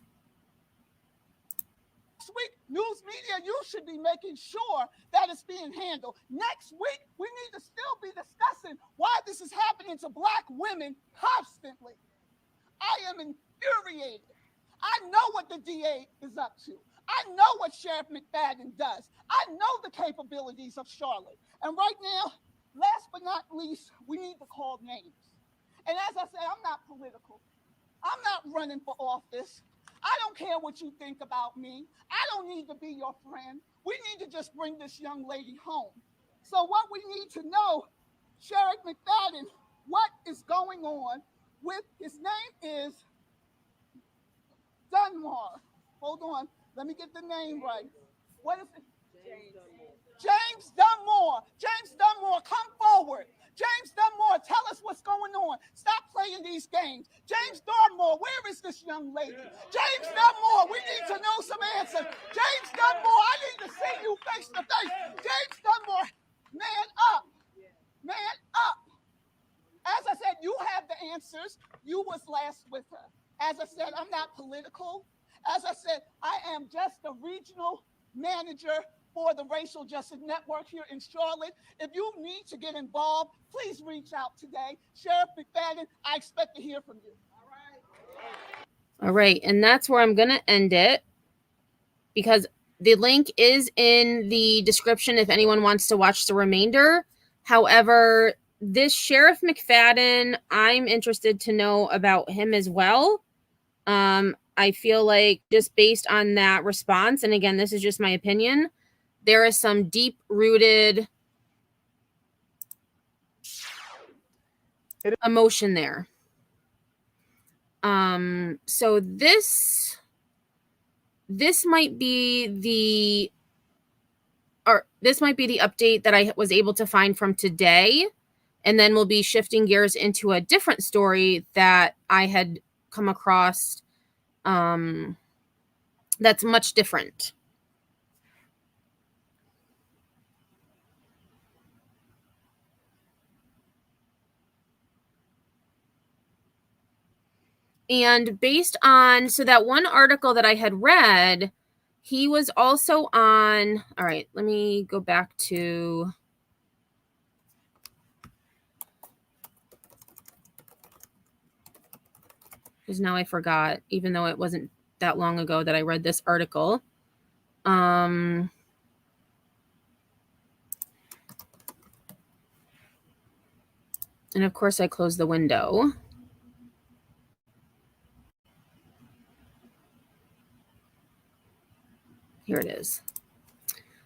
Next week, news media, you should be making sure that it's being handled. Next week, we need to still be discussing why this is happening to Black women constantly. I am infuriated. I know what the DA is up to. I know what Sheriff McFadden does. I know the capabilities of Charlotte. And right now, last but not least, we need to call names. And as I said, I'm not political. I'm not running for office. I don't care what you think about me. I don't need to be your friend. We need to just bring this young lady home. So what we need to know, Sheriff McFadden, what is going on with, his name is Dunmore. Hold on, let me get the name right. What is it? James Dunmore. James Dunmore, come forward. James Dunmore, tell us what's going on. Stop playing these games. James Dunmore, where is this young lady? James Dunmore, we need to know some answers. James Dunmore, I need to see you face to face. James Dunmore, man up. Man up. As I said, you have the answers. You was last with her. As I said, I'm not political. As I said, I am just a regional manager for the Racial Justice Network here in Charlotte. If you need to get involved, please reach out today. Sheriff McFadden, I expect to hear from you. All right. And that's where I'm going to end it because the link is in the description if anyone wants to watch the remainder. However, this Sheriff McFadden, I'm interested to know about him as well. I feel like just based on that response, and again, this is just my opinion, there is some deep-rooted emotion there. So this might be the update that I was able to find from today, and then we'll be shifting gears into a different story that I had come across that's much different. And based on, so that one article that I had read, he was also on, all right, let me go back to, because now I forgot, even though it wasn't that long ago that I read this article. And of course I closed the window. Here it is.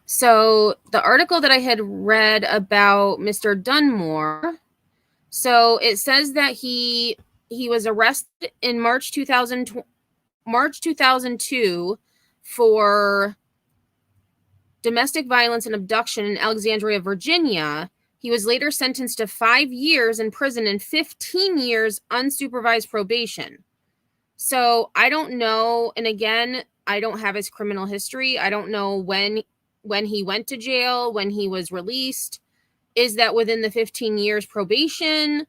So the article that I had read about Mr. Dunmore, so it says that he was arrested in March 2002 for domestic violence and abduction in Alexandria, Virginia, He was later sentenced to 5 years in prison and 15 years unsupervised probation. So I don't know. And again, I don't have his criminal history. I don't know when he went to jail, when he was released. Is that within the 15 years probation?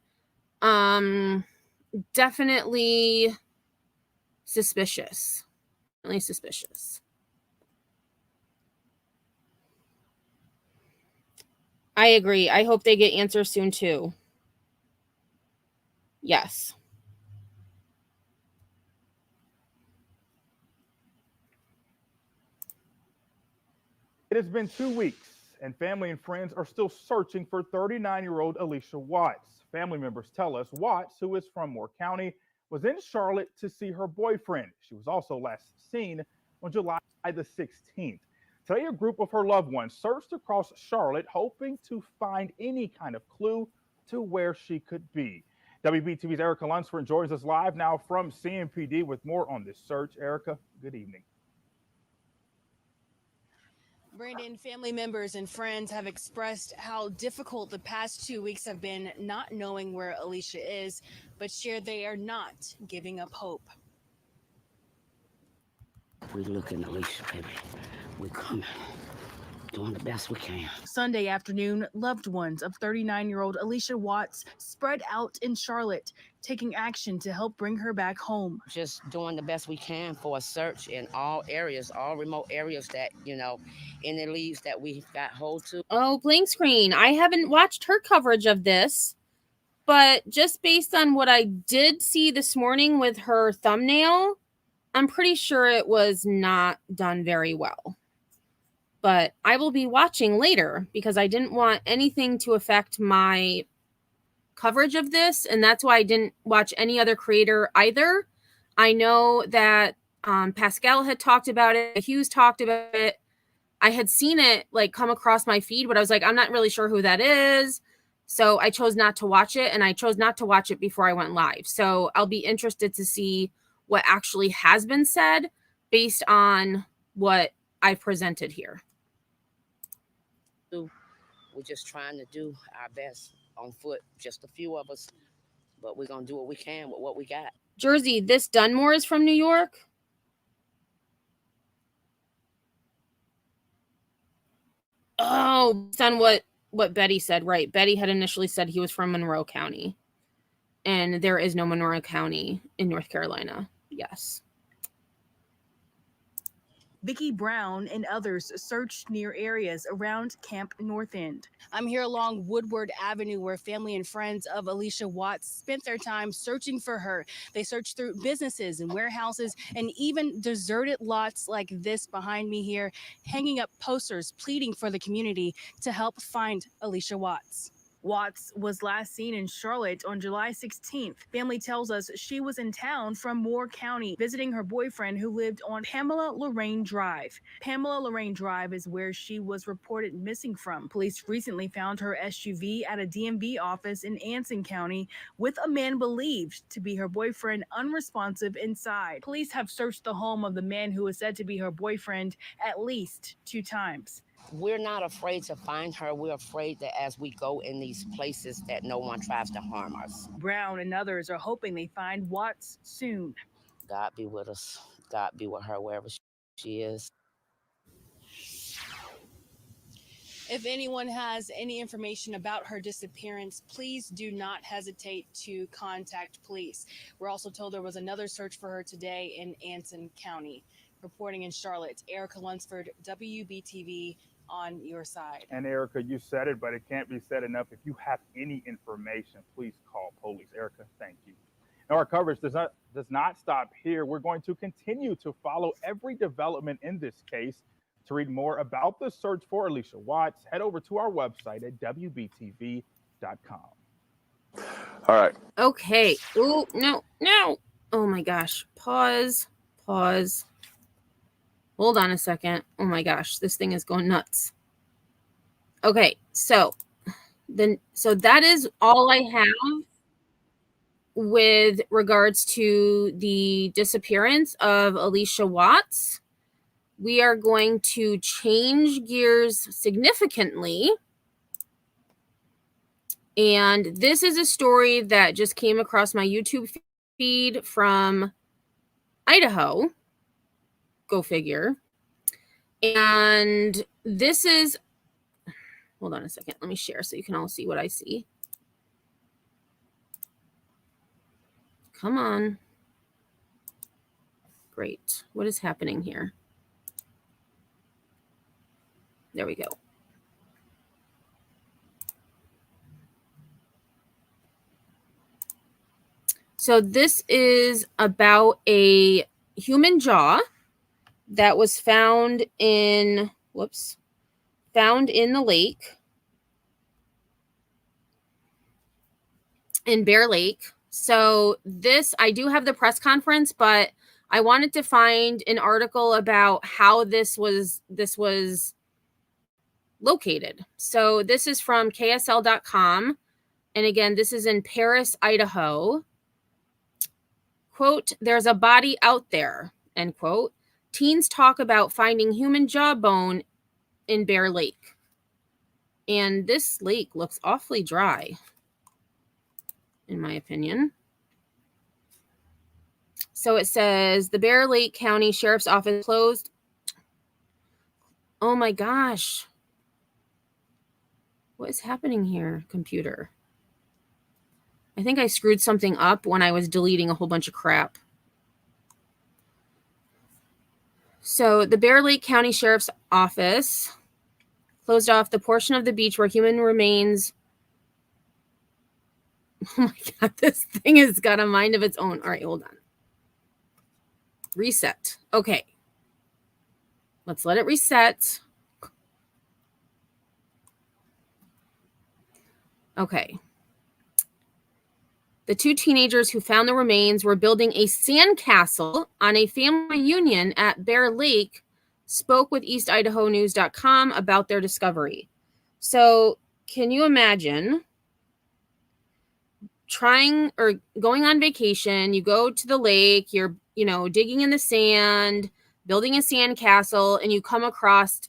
Definitely suspicious. Definitely suspicious. I agree. I hope they get answers soon too. Yes. It has been 2 weeks, and family and friends are still searching for 39-year-old Allisha Watts. Family members tell us Watts, who is from Moore County, was in Charlotte to see her boyfriend. She was also last seen on July the 16th. Today, a group of her loved ones searched across Charlotte, hoping to find any kind of clue to where she could be. WBTV's Erica Lunsford joins us live now from CMPD with more on this search. Erica, good evening. Brandon, family members and friends have expressed how difficult the past 2 weeks have been not knowing where Allisha is, but shared they are not giving up hope. We're looking, Allisha, baby. We're coming. Doing the best we can. Sunday afternoon, loved ones of 39-year-old Allisha Watts spread out in Charlotte, taking action to help bring her back home. Just doing the best we can for a search in all areas, all remote areas that, any leads that we got hold to. Oh, blank screen. I haven't watched her coverage of this, but just based on what I did see this morning with her thumbnail, I'm pretty sure it was not done very well. But I will be watching later because I didn't want anything to affect my coverage of this. And that's why I didn't watch any other creator either. I know that Pascal had talked about it. Hughes talked about it. I had seen it come across my feed, but I was like, I'm not really sure who that is. So I chose not to watch it, and I chose not to watch it before I went live. So I'll be interested to see what actually has been said based on what I've presented here. We're just trying to do our best on foot, just a few of us, but we're going to do what we can with what we got. Jersey, this Dunmore is from New York? Oh, based on what Betty said, right. Betty had initially said he was from Monroe County, and there is no Monroe County in North Carolina. Yes. Vicki Brown and others searched near areas around Camp North End. I'm here along Woodward Avenue where family and friends of Allisha Watts spent their time searching for her. They searched through businesses and warehouses and even deserted lots like this behind me here, hanging up posters pleading for the community to help find Allisha Watts. Watts was last seen in Charlotte on July 16th. Family tells us she was in town from Moore County visiting her boyfriend who lived on Pamela Lorraine Drive. Pamela Lorraine Drive is where she was reported missing from. Police recently found her SUV at a DMV office in Anson County with a man believed to be her boyfriend unresponsive inside. Police have searched the home of the man who is said to be her boyfriend at least 2 times. We're not afraid to find her. We're afraid that as we go in these places that no one tries to harm us. Brown and others are hoping they find Watts soon. God be with us. God be with her wherever she is. If anyone has any information about her disappearance, please do not hesitate to contact police. We're also told there was another search for her today in Anson County. Reporting in Charlotte, Erica Lunsford, WBTV, on your side. And Erica, you said it, but it can't be said enough. If you have any information, please call police. Erica, thank you. Now, our coverage does not stop here. We're going to continue to follow every development in this case. To read more about the search for Allisha Watts, head over to our website at WBTV.com. All right. Okay. Oh, no. Oh my gosh. Pause. Hold on a second. Oh my gosh, this thing is going nuts. Okay, so that is all I have with regards to the disappearance of Allisha Watts. We are going to change gears significantly And this is a story that just came across my YouTube feed from Idaho. Go figure. And this is, hold on a second. Let me share so you can all see what I see. Come on. Great. What is happening here? There we go. So this is about a human jaw that was found in, found in the lake, in Bear Lake. So this, I do have the press conference, but I wanted to find an article about how this was located. So this is from KSL.com. And again, this is in Paris, Idaho. Quote, "There's a body out there," end quote. "Teens talk about finding human jawbone in Bear Lake." And this lake looks awfully dry, in my opinion. So it says the Bear Lake County Sheriff's Office closed. Oh my gosh. What is happening here, computer? I think I screwed something up when I was deleting a whole bunch of crap. So the Bear Lake County Sheriff's Office closed off the portion of the beach where human remains. Oh my God, this thing has got a mind of its own. All right, hold on. Reset. Okay. Let's let it reset. Okay. The two teenagers who found the remains were building a sandcastle on a family reunion at Bear Lake spoke with EastIdahoNews.com about their discovery. So can you imagine trying or going on vacation? You go to the lake, you're, digging in the sand, building a sandcastle, and you come across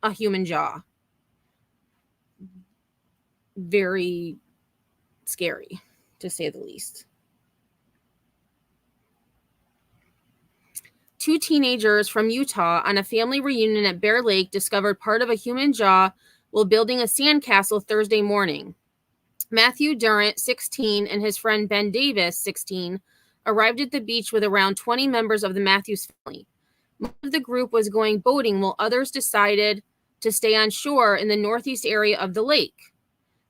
a human jaw. Very scary, to say the least. Two teenagers from Utah on a family reunion at Bear Lake discovered part of a human jaw while building a sandcastle Thursday morning. Matthew Durant, 16, and his friend Ben Davis, 16, arrived at the beach with around 20 members of the Matthews family. Most of the group was going boating while others decided to stay on shore in the northeast area of the lake.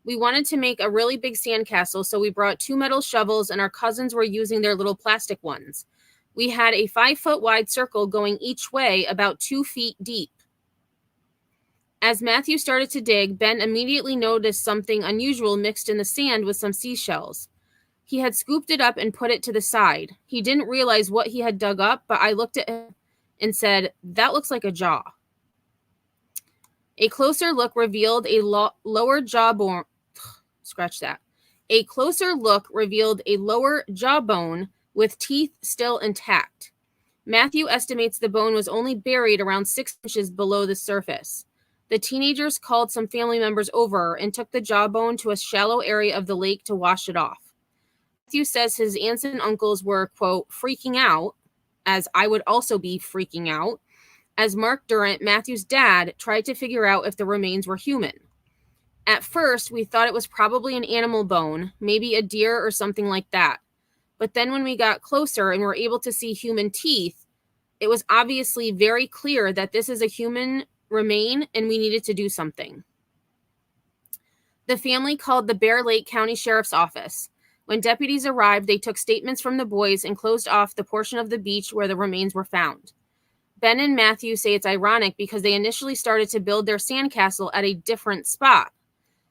We wanted to make a really big sandcastle, so we brought 2 metal shovels, and our cousins were using their little plastic ones. We had a 5-foot wide circle going each way, about 2 feet deep. As Matthew started to dig, Ben immediately noticed something unusual mixed in the sand with some seashells. He had scooped it up and put it to the side. He didn't realize what he had dug up, but I looked at him and said, "That looks like a jaw." A closer look revealed a lower jawbone. Scratch that. A closer look revealed a lower jawbone with teeth still intact. Matthew estimates the bone was only buried around 6 inches below the surface. The teenagers called some family members over and took the jawbone to a shallow area of the lake to wash it off. Matthew says his aunts and uncles were, quote, freaking out, as I would also be freaking out, as Mark Durant, Matthew's dad, tried to figure out if the remains were human. At first, we thought it was probably an animal bone, maybe a deer or something like that. But then when we got closer and were able to see human teeth, it was obviously very clear that this is a human remain and we needed to do something. The family called the Bear Lake County Sheriff's Office. When deputies arrived, they took statements from the boys and closed off the portion of the beach where the remains were found. Ben and Matthew say it's ironic because they initially started to build their sandcastle at a different spot.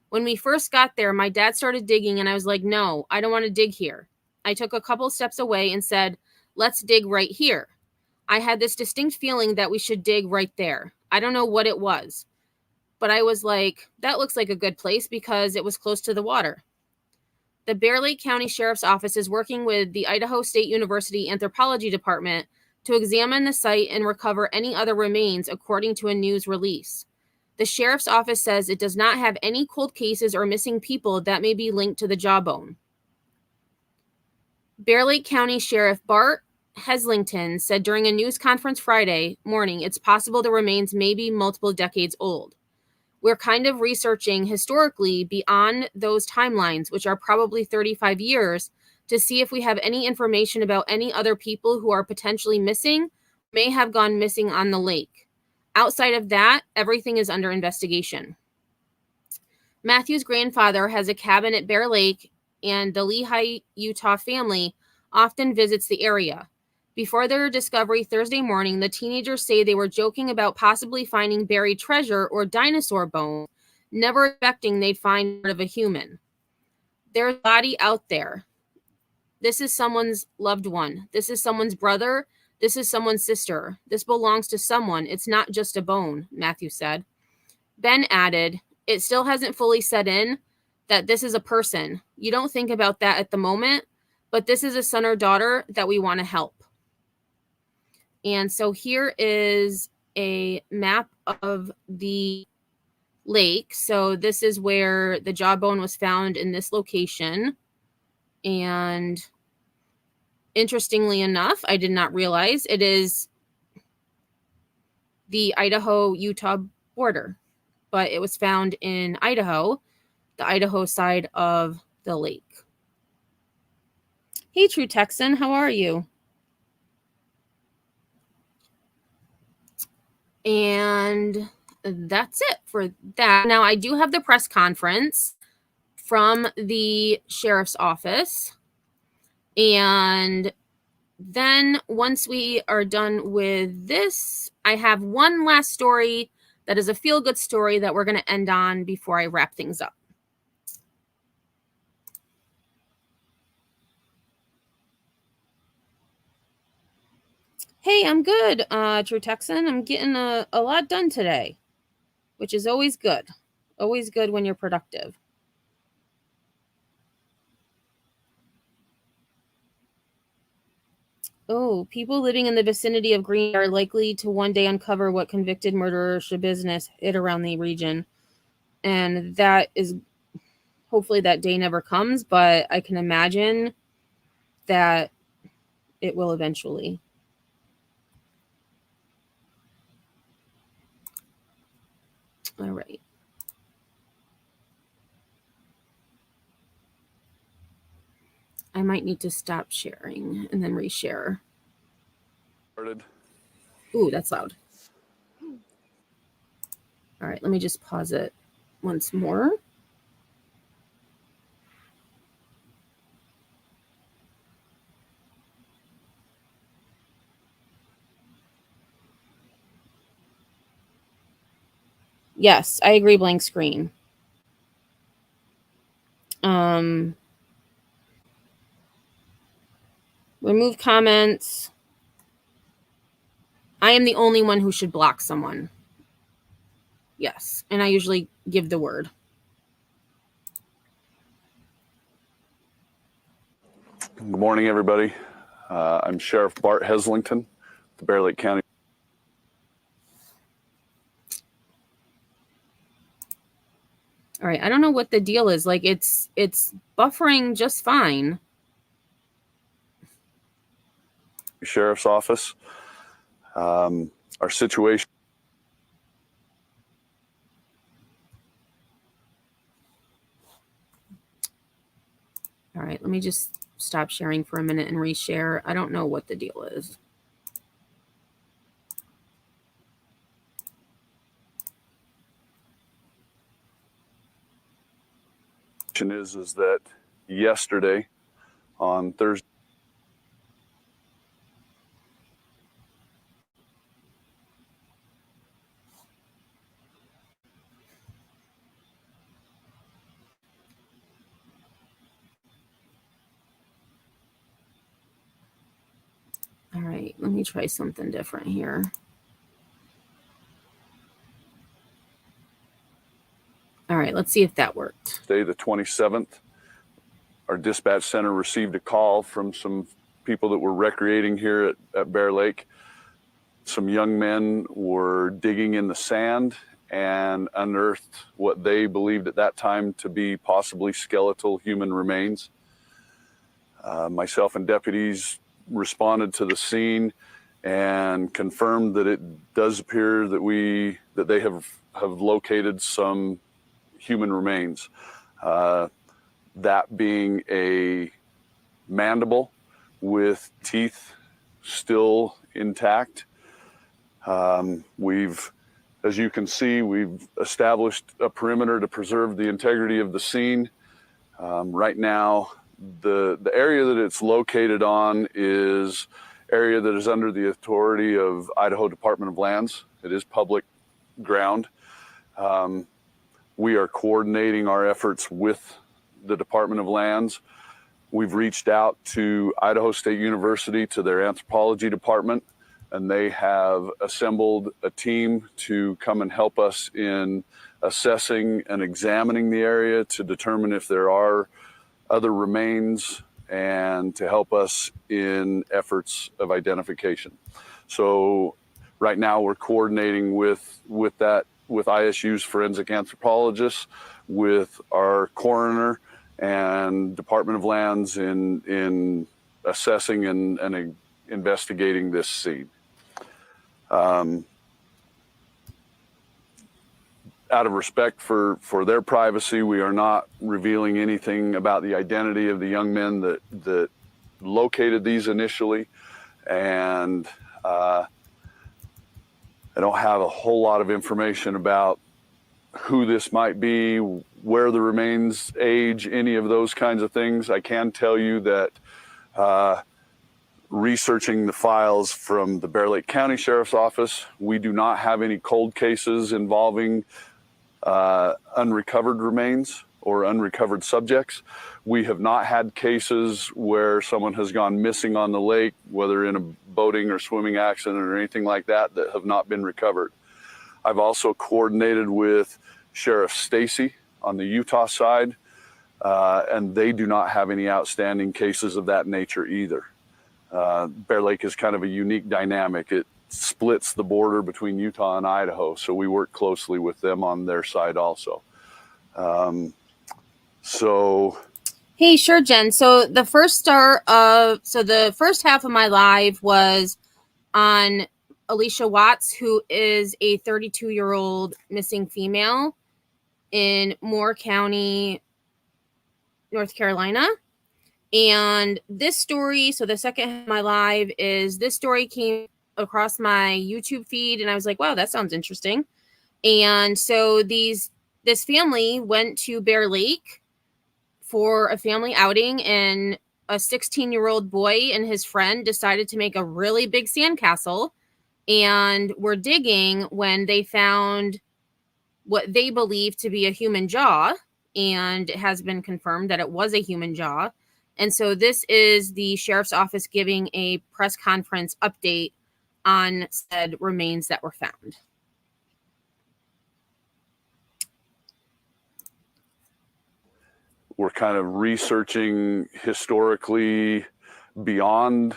When we first got there, my dad started digging and I was like, no, I don't want to dig here. I took a couple steps away and said, let's dig right here. I had this distinct feeling that we should dig right there. I don't know what it was, but I was like, that looks like a good place because it was close to the water. The Bear Lake County Sheriff's Office is working with the Idaho State University Anthropology Department to examine the site and recover any other remains, according to a news release. The sheriff's office says it does not have any cold cases or missing people that may be linked to the jawbone. Bear Lake County Sheriff Bart Heslington said during a news conference Friday morning it's possible the remains may be multiple decades old. We're kind of researching historically beyond those timelines, which are probably 35 years, to see if we have any information about any other people who are potentially missing, may have gone missing on the lake. Outside of that, everything is under investigation. Matthew's grandfather has a cabin at Bear Lake, and the Lehi, Utah family often visits the area. Before their discovery Thursday morning, the teenagers say they were joking about possibly finding buried treasure or dinosaur bones, never expecting they'd find part of a human. There's a body out there. This is someone's loved one. This is someone's brother. This is someone's sister. This belongs to someone. It's not just a bone, Matthew said. Ben added, it still hasn't fully set in that this is a person. You don't think about that at the moment, but this is a son or daughter that we want to help. And so here is a map of the lake. So this is where the jawbone was found, in this location. And interestingly enough, I did not realize it is the Idaho-Utah border, but it was found in Idaho, the Idaho side of the lake. Hey, True Texan, how are you? And that's it for that. Now, I do have the press conference from the sheriff's office. And then once we are done with this, I have one last story that is a feel-good story that we're going to end on before I wrap things up. Hey, I'm good, True Texan. I'm getting a lot done today, which is always good. Always good when you're productive. Oh, people living in the vicinity of Green are likely to one day uncover what convicted murderer Shabazz hid around the region. And that is, hopefully that day never comes, but I can imagine that it will eventually. All right. I might need to stop sharing and then reshare. Ooh, that's loud. All right, let me just pause it once more. Yes, I agree, blank screen. Remove comments. I am the only one who should block someone. Yes, and I usually give the word. Good morning, everybody. I'm Sheriff Bart Heslington, the Bear Lake County. All right, I don't know what the deal is. Like, it's buffering just fine. Sheriff's office. Our situation. All right, let me just stop sharing for a minute and reshare. I don't know what the deal is. Is that yesterday on Thursday. All right, let me try something different here. All right, let's see if that worked. Day the 27th, our dispatch center received a call from some people that were recreating here at Bear Lake. Some young men were digging in the sand and unearthed what they believed at that time to be possibly skeletal human remains. Myself and deputies responded to the scene and confirmed that it does appear that they have located some human remains. That being a mandible with teeth still intact. As you can see, we've established a perimeter to preserve the integrity of the scene. Right now, the area that it's located on is area that is under the authority of Idaho Department of Lands. It is public ground. We are coordinating our efforts with the Department of Lands. We've reached out to Idaho State University, to their anthropology department, and they have assembled a team to come and help us in assessing and examining the area to determine if there are other remains and to help us in efforts of identification. So right now we're coordinating with ISU's forensic anthropologists, with our coroner and Department of Lands in assessing and investigating this scene. Out of respect for their privacy, we are not revealing anything about the identity of the young men that located these initially. And I don't have a whole lot of information about who this might be, where the remains age, any of those kinds of things. I can tell you that researching the files from the Bear Lake County Sheriff's Office, we do not have any cold cases involving unrecovered remains or unrecovered subjects. We have not had cases where someone has gone missing on the lake, whether in a boating or swimming accident or anything like that, that have not been recovered. I've also coordinated with Sheriff Stacy on the Utah side, and they do not have any outstanding cases of that nature either. Bear Lake is kind of a unique dynamic. It splits the border between Utah and Idaho, so we work closely with them on their side also. Hey, sure, Jen. So the first half of my live was on Allisha Watts, who is a 32-year-old missing female in Moore County, North Carolina. And this story, so the second half of my live is this story came across my YouTube feed, and I was like, wow, that sounds interesting. And so this family went to Bear Lake for a family outing, and a 16-year-old boy and his friend decided to make a really big sandcastle, and were digging when they found what they believe to be a human jaw, and it has been confirmed that it was a human jaw. And so this is the sheriff's office giving a press conference update on said remains that were found. We're kind of researching historically beyond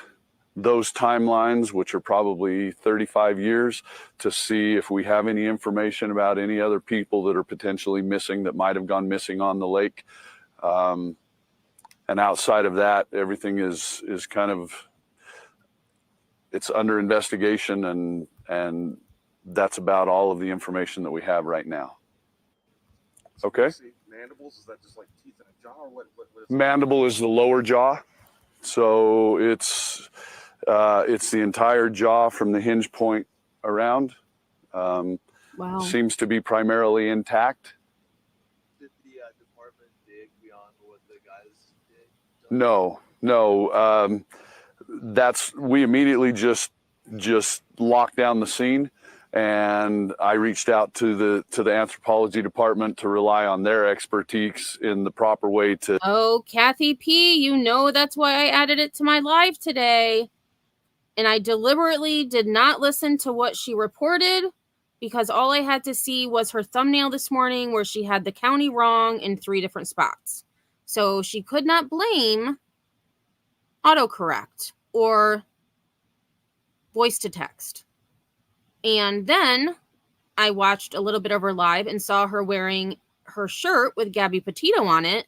those timelines, which are probably 35 years, to see if we have any information about any other people that are potentially missing, that might have gone missing on the lake. And outside of that, everything is kind of, it's under investigation, and that's about all of the information that we have right now. Okay. Mandibles, is that just like teeth in a jaw, or what is Mandible is the lower jaw. So it's the entire jaw from the hinge point around. Wow. Seems to be primarily intact. Did the department dig beyond what the guys did? No. We immediately just locked down the scene, and I reached out to the anthropology department to rely on their expertise in the proper way to. Oh, Kathy P, you know that's why I added it to my live today. And I deliberately did not listen to what she reported, because all I had to see was her thumbnail this morning where she had the county wrong in 3 different spots. So she could not blame autocorrect or voice to text. And then I watched a little bit of her live and saw her wearing her shirt with Gabby Petito on it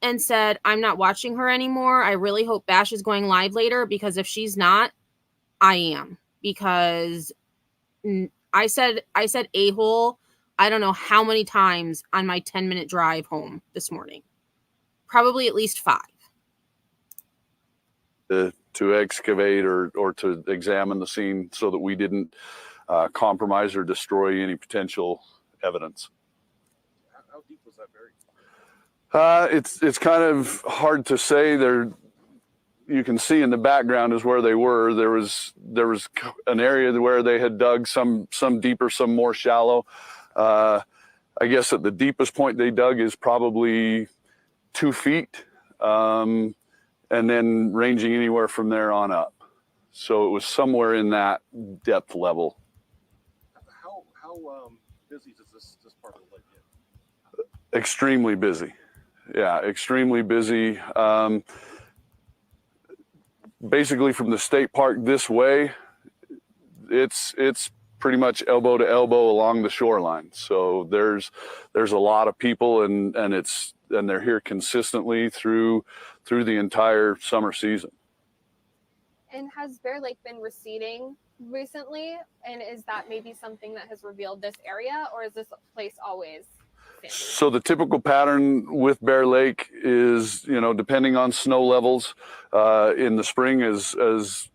and said, I'm not watching her anymore. I really hope Bash is going live later, because if she's not, I am. Because I said a-hole, I don't know how many times on my 10-minute drive home this morning. Probably at least 5. To excavate or to examine the scene so that we didn't compromise or destroy any potential evidence. How deep was that buried? It's kind of hard to say. There, you can see in the background is where they were. There was an area where they had dug some deeper, some more shallow. I guess at the deepest point they dug is probably 2 feet, and then ranging anywhere from there on up. So it was somewhere in that depth level. How busy does this part of the lake get? Extremely busy. Yeah, extremely busy. Basically from the state park this way, it's pretty much elbow to elbow along the shoreline. So there's a lot of people, and they're here consistently through the entire summer season. And has Bear Lake been receding recently? And is that maybe something that has revealed this area, or is this place always sandy? So the typical pattern with Bear Lake is, depending on snow levels, in the spring as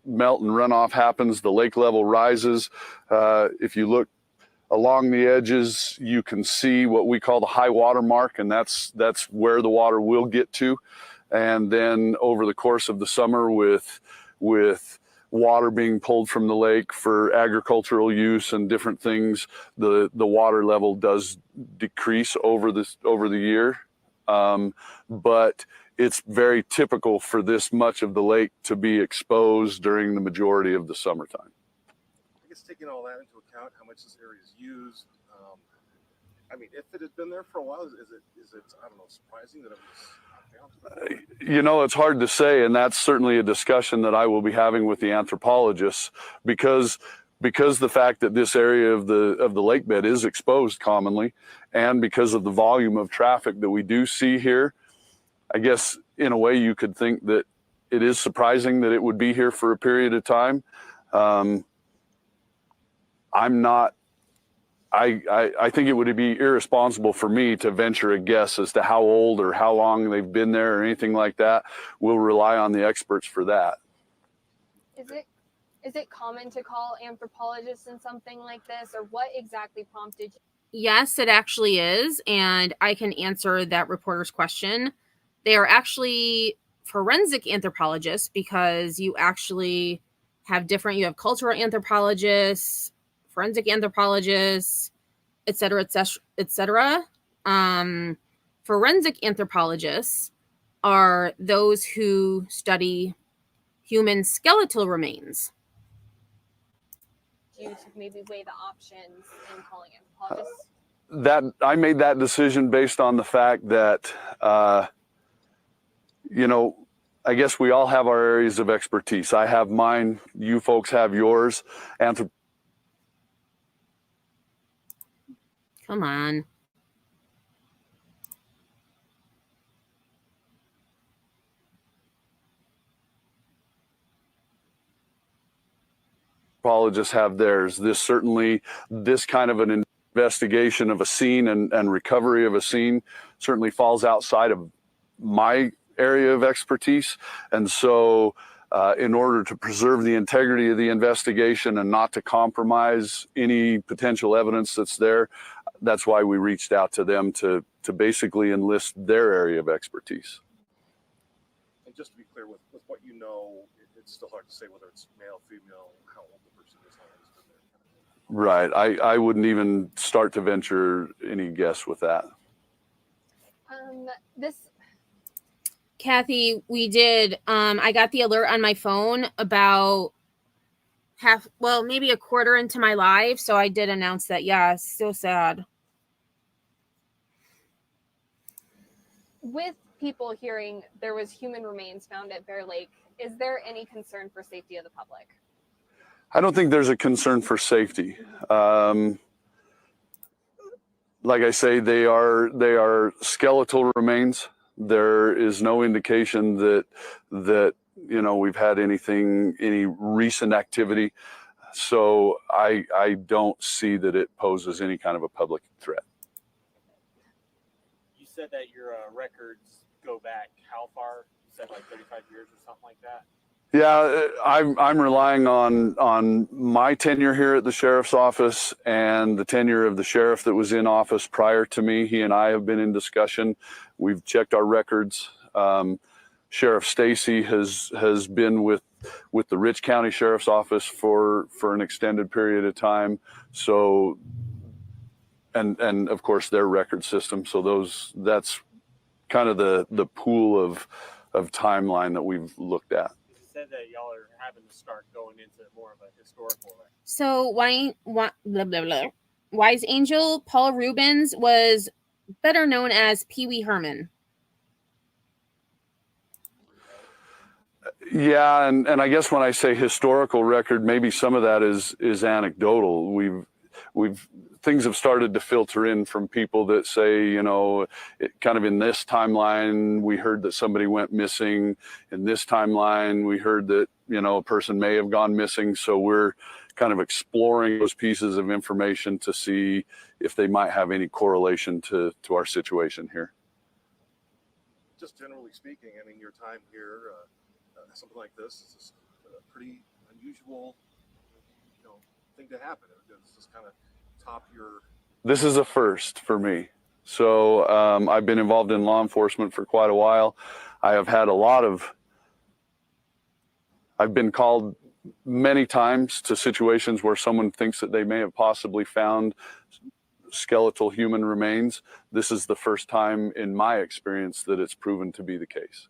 melt and runoff happens, the lake level rises. If you look along the edges, you can see what we call the high water mark, and that's where the water will get to. And then over the course of the summer, with water being pulled from the lake for agricultural use and different things, the water level does decrease over the year. But it's very typical for this much of the lake to be exposed during the majority of the summertime. I guess taking all that into account, how much this area is used, I mean, if it had been there for a while, is it I don't know, surprising that it was not found? It's hard to say, and that's certainly a discussion that I will be having with the anthropologists, because the fact that this area of the lake bed is exposed commonly, and because of the volume of traffic that we do see here. I guess in a way you could think that it is surprising that it would be here for a period of time. I think it would be irresponsible for me to venture a guess as to how old or how long they've been there or anything like that. We'll rely on the experts for that. Is it common to call anthropologists in something like this, or what exactly prompted you? Yes, it actually is, and I can answer that reporter's question. They are actually forensic anthropologists, because you actually have you have cultural anthropologists, forensic anthropologists, et cetera, et cetera. Forensic anthropologists are those who study human skeletal remains. Do you maybe weigh the options in calling anthropologists? That I made that decision based on the fact that, I guess we all have our areas of expertise. I have mine. You folks have yours. Come on. Anthropologists have theirs. This kind of an investigation of a scene and recovery of a scene certainly falls outside of my area of expertise. And so in order to preserve the integrity of the investigation and not to compromise any potential evidence that's there, that's why we reached out to them to basically enlist their area of expertise. And just to be clear, with what you know, it's still hard to say whether it's male, female, how old the person is, how long it's been there. Right. I wouldn't even start to venture any guess with that. Kathy, we did. I got the alert on my phone about maybe a quarter into my live. So I did announce that. Yeah, it's so sad. With people hearing there was human remains found at Bear Lake, is there any concern for safety of the public? I don't think there's a concern for safety. like I say, they are skeletal remains. There is no indication that we've had any recent activity. So I don't see that it poses any kind of a public threat. You said that your records go back how far? You said like 35 years or something like that? Yeah, I'm relying on my tenure here at the sheriff's office and the tenure of the sheriff that was in office prior to me. He and I have been in discussion. We've checked our records. Sheriff Stacy has been with the Rich County Sheriff's Office for an extended period of time. So, and of course their record system. So that's kind of the pool of timeline that we've looked at. Said that y'all are having to start going into more of a historical record. So Wise Angel Paul Rubens was better known as Pee Wee Herman. Yeah, and I guess when I say historical record, maybe some of that is anecdotal. Things have started to filter in from people that say, kind of in this timeline, we heard that somebody went missing. In this timeline, we heard that, a person may have gone missing. So we're kind of exploring those pieces of information to see if they might have any correlation to our situation here. Just generally speaking, I mean, your time here, something like this is a pretty unusual, thing to happen. It's just kind of top your. This is a first for me. So I've been involved in law enforcement for quite a while. I have had I've been called many times to situations where someone thinks that they may have possibly found skeletal human remains. This is the first time in my experience that it's proven to be the case.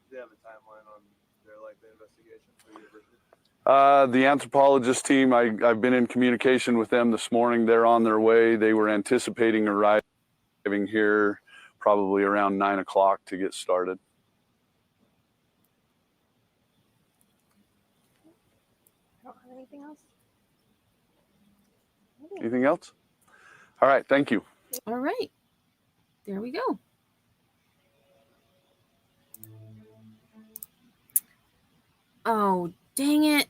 Do you have a timeline on their likely investigation for the university? The anthropologist team, I've been in communication with them this morning. They're on their way. They were anticipating arriving here probably around 9 o'clock to get started. I don't have anything else. Anything else? All right, thank you. All right, there we go. Oh, dang it.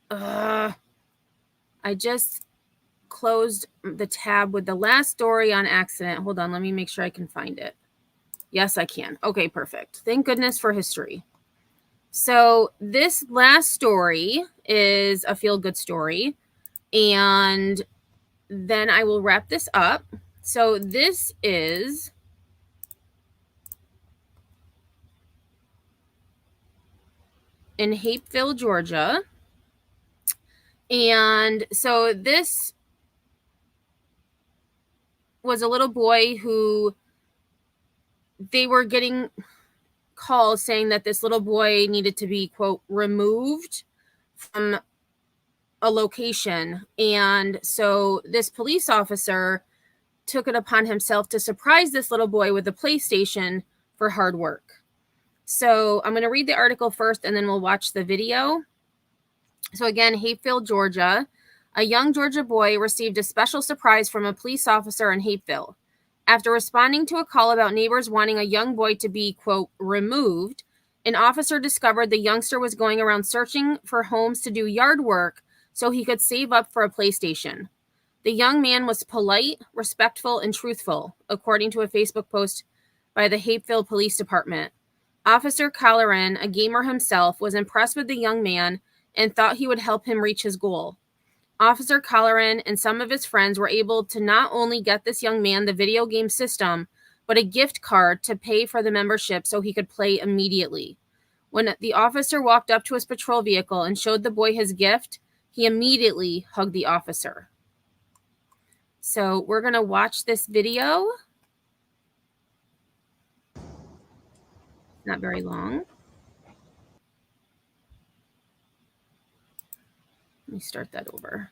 I just closed the tab with the last story on accident. Hold on, let me make sure I can find it. Yes, I can. Okay, perfect. Thank goodness for history. So this last story is a feel-good story, and then I will wrap this up. So this is in Hapeville, Georgia. And so this was a little boy who they were getting calls saying that this little boy needed to be, quote, removed from a location. And so this police officer took it upon himself to surprise this little boy with a PlayStation for hard work. So I'm going to read the article first and then we'll watch the video. So again, Hapeville, Georgia. A young Georgia boy received a special surprise from a police officer in Hapeville. After responding to a call about neighbors wanting a young boy to be, quote, removed, an officer discovered the youngster was going around searching for homes to do yard work so he could save up for a PlayStation. The young man was polite, respectful, and truthful, according to a Facebook post by the Hapeville Police Department. Officer Colleran, a gamer himself, was impressed with the young man and thought he would help him reach his goal. Officer Colleran and some of his friends were able to not only get this young man the video game system, but a gift card to pay for the membership so he could play immediately. When the officer walked up to his patrol vehicle and showed the boy his gift, he immediately hugged the officer. So we're going to watch this video. Not very long. Let me start that over.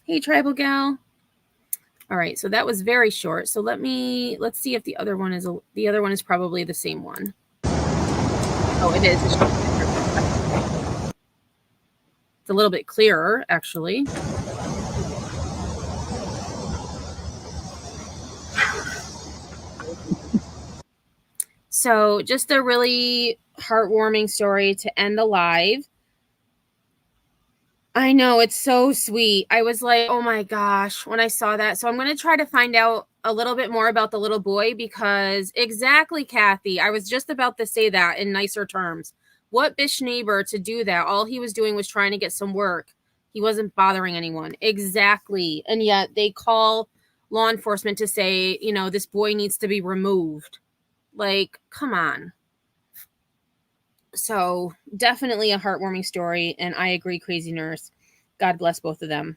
Hey, Tribal Gal. All All right, so that was very short. So let's see if the other one is probably the same one. Oh, it is. It's a little bit clearer, actually. So just a really heartwarming story to end the live. I know, it's so sweet. I was like, oh my gosh, when I saw that. So I'm going to try to find out a little bit more about the little boy, because exactly, Kathy, I was just about to say that in nicer terms. What bitch neighbor to do that? All he was doing was trying to get some work. He wasn't bothering anyone. Exactly. And yet they call law enforcement to say, you know, this boy needs to be removed. Like, come on. So definitely a heartwarming story. And I agree, Crazy Nurse. God bless both of them.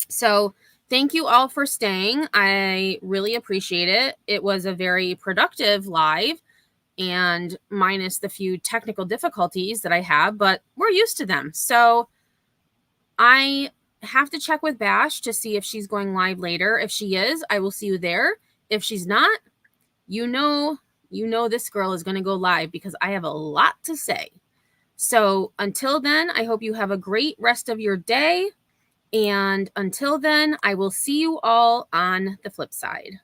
So thank you all for staying. I really appreciate it. It was a very productive live, and minus the few technical difficulties that I have, but we're used to them. So I have to check with Bash to see if she's going live later. If she is, I will see you there. If she's not, you know this girl is going to go live because I have a lot to say. So until then, I hope you have a great rest of your day. And until then, I will see you all on the flip side.